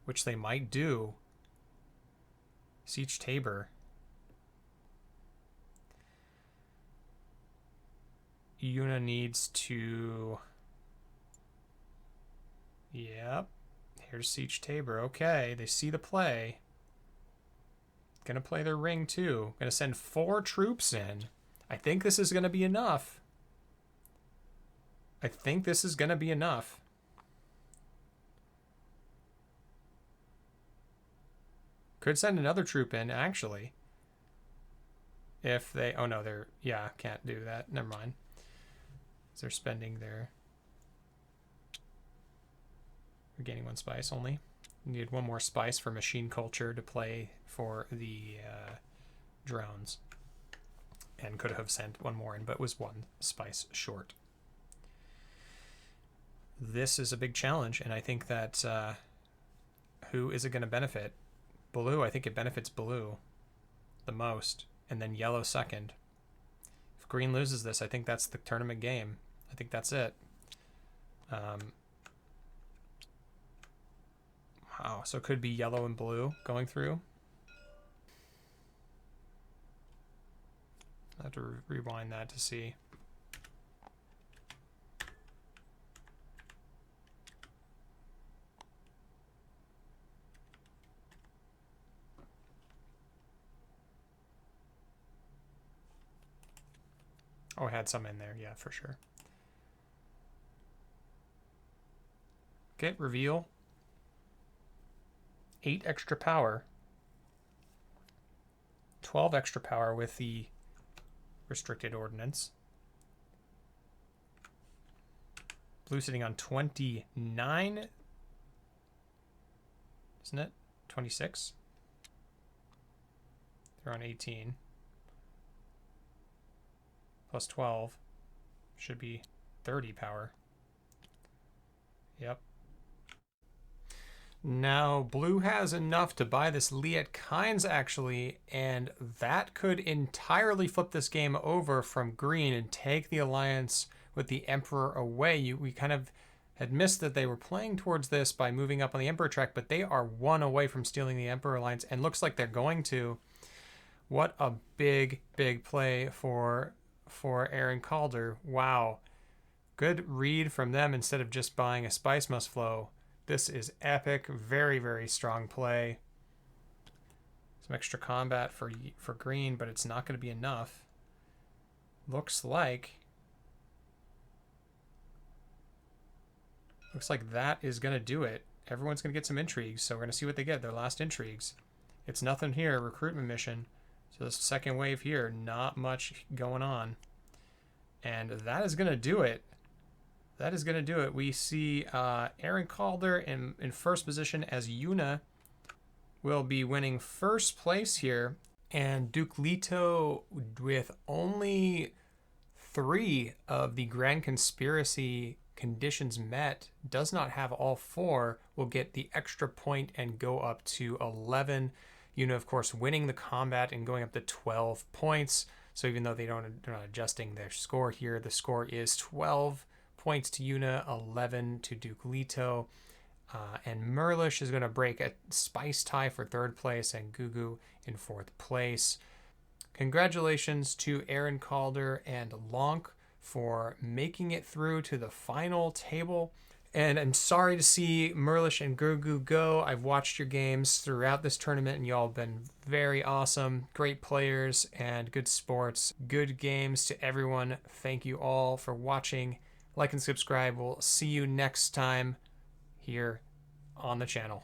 which they might do, Siege Tabor. Yuna needs to... Yep. Here's Siege Tabor. Okay, they see the play. Gonna play their ring too. Gonna send 4 troops in. I think this is gonna be enough. I think this is gonna be enough. Could send another troop in, actually. If they... Oh, no, they're... Yeah, can't do that. Never mind. They're spending their... We're gaining 1 spice only. Need 1 more spice for machine culture to play for the drones. And could have sent 1 more in, but was 1 spice short. This is a big challenge, and I think that... who is it going to benefit? Blue. I think it benefits blue the most, and then yellow second. If green loses this, I think that's the tournament game. I think that's it. Wow, so it could be yellow and blue going through. I have to rewind that to see. Oh, I had some in there. Yeah, for sure. Okay, reveal. 8 extra power. 12 extra power with the restricted ordnance. Blue sitting on 29. Isn't it? 26? They're on 18. Plus 12 should be 30 power. Yep. Now, blue has enough to buy this Liet Kynes, actually, and that could entirely flip this game over from green and take the alliance with the Emperor away. We kind of had missed that they were playing towards this by moving up on the Emperor track, but they are one away from stealing the Emperor alliance, and looks like they're going to. What a big, big play for AaronKalder. Wow. Good read from them instead of just buying a Spice Must Flow. This is epic. Very, very strong play. Some extra combat for green, but it's not going to be enough. Looks like that is going to do it. Everyone's going to get some intrigues, so we're going to see what they get. Their last intrigues. It's nothing here. Recruitment mission. So the second wave here, not much going on. And that is going to do it. That is going to do it. We see AaronKalder in first position, as Yuna will be winning first place here. And Duke Leto, with only 3 of the Grand Conspiracy conditions met, does not have all 4, will get the extra point and go up to 11. Yuna, of course, winning the combat and going up to 12 points. So even though they're not adjusting their score here, the score is 12 points to Yuna, 11 to Duke Leto. And Merrlish is going to break a spice tie for 3rd place, and Gugu in 4th place. Congratulations to AaronKalder and Lonk for making it through to the final table. And I'm sorry to see Merrlish and Gugu go. I've watched your games throughout this tournament, and y'all have been very awesome. Great players and good sports. Good games to everyone. Thank you all for watching. Like and subscribe. We'll see you next time here on the channel.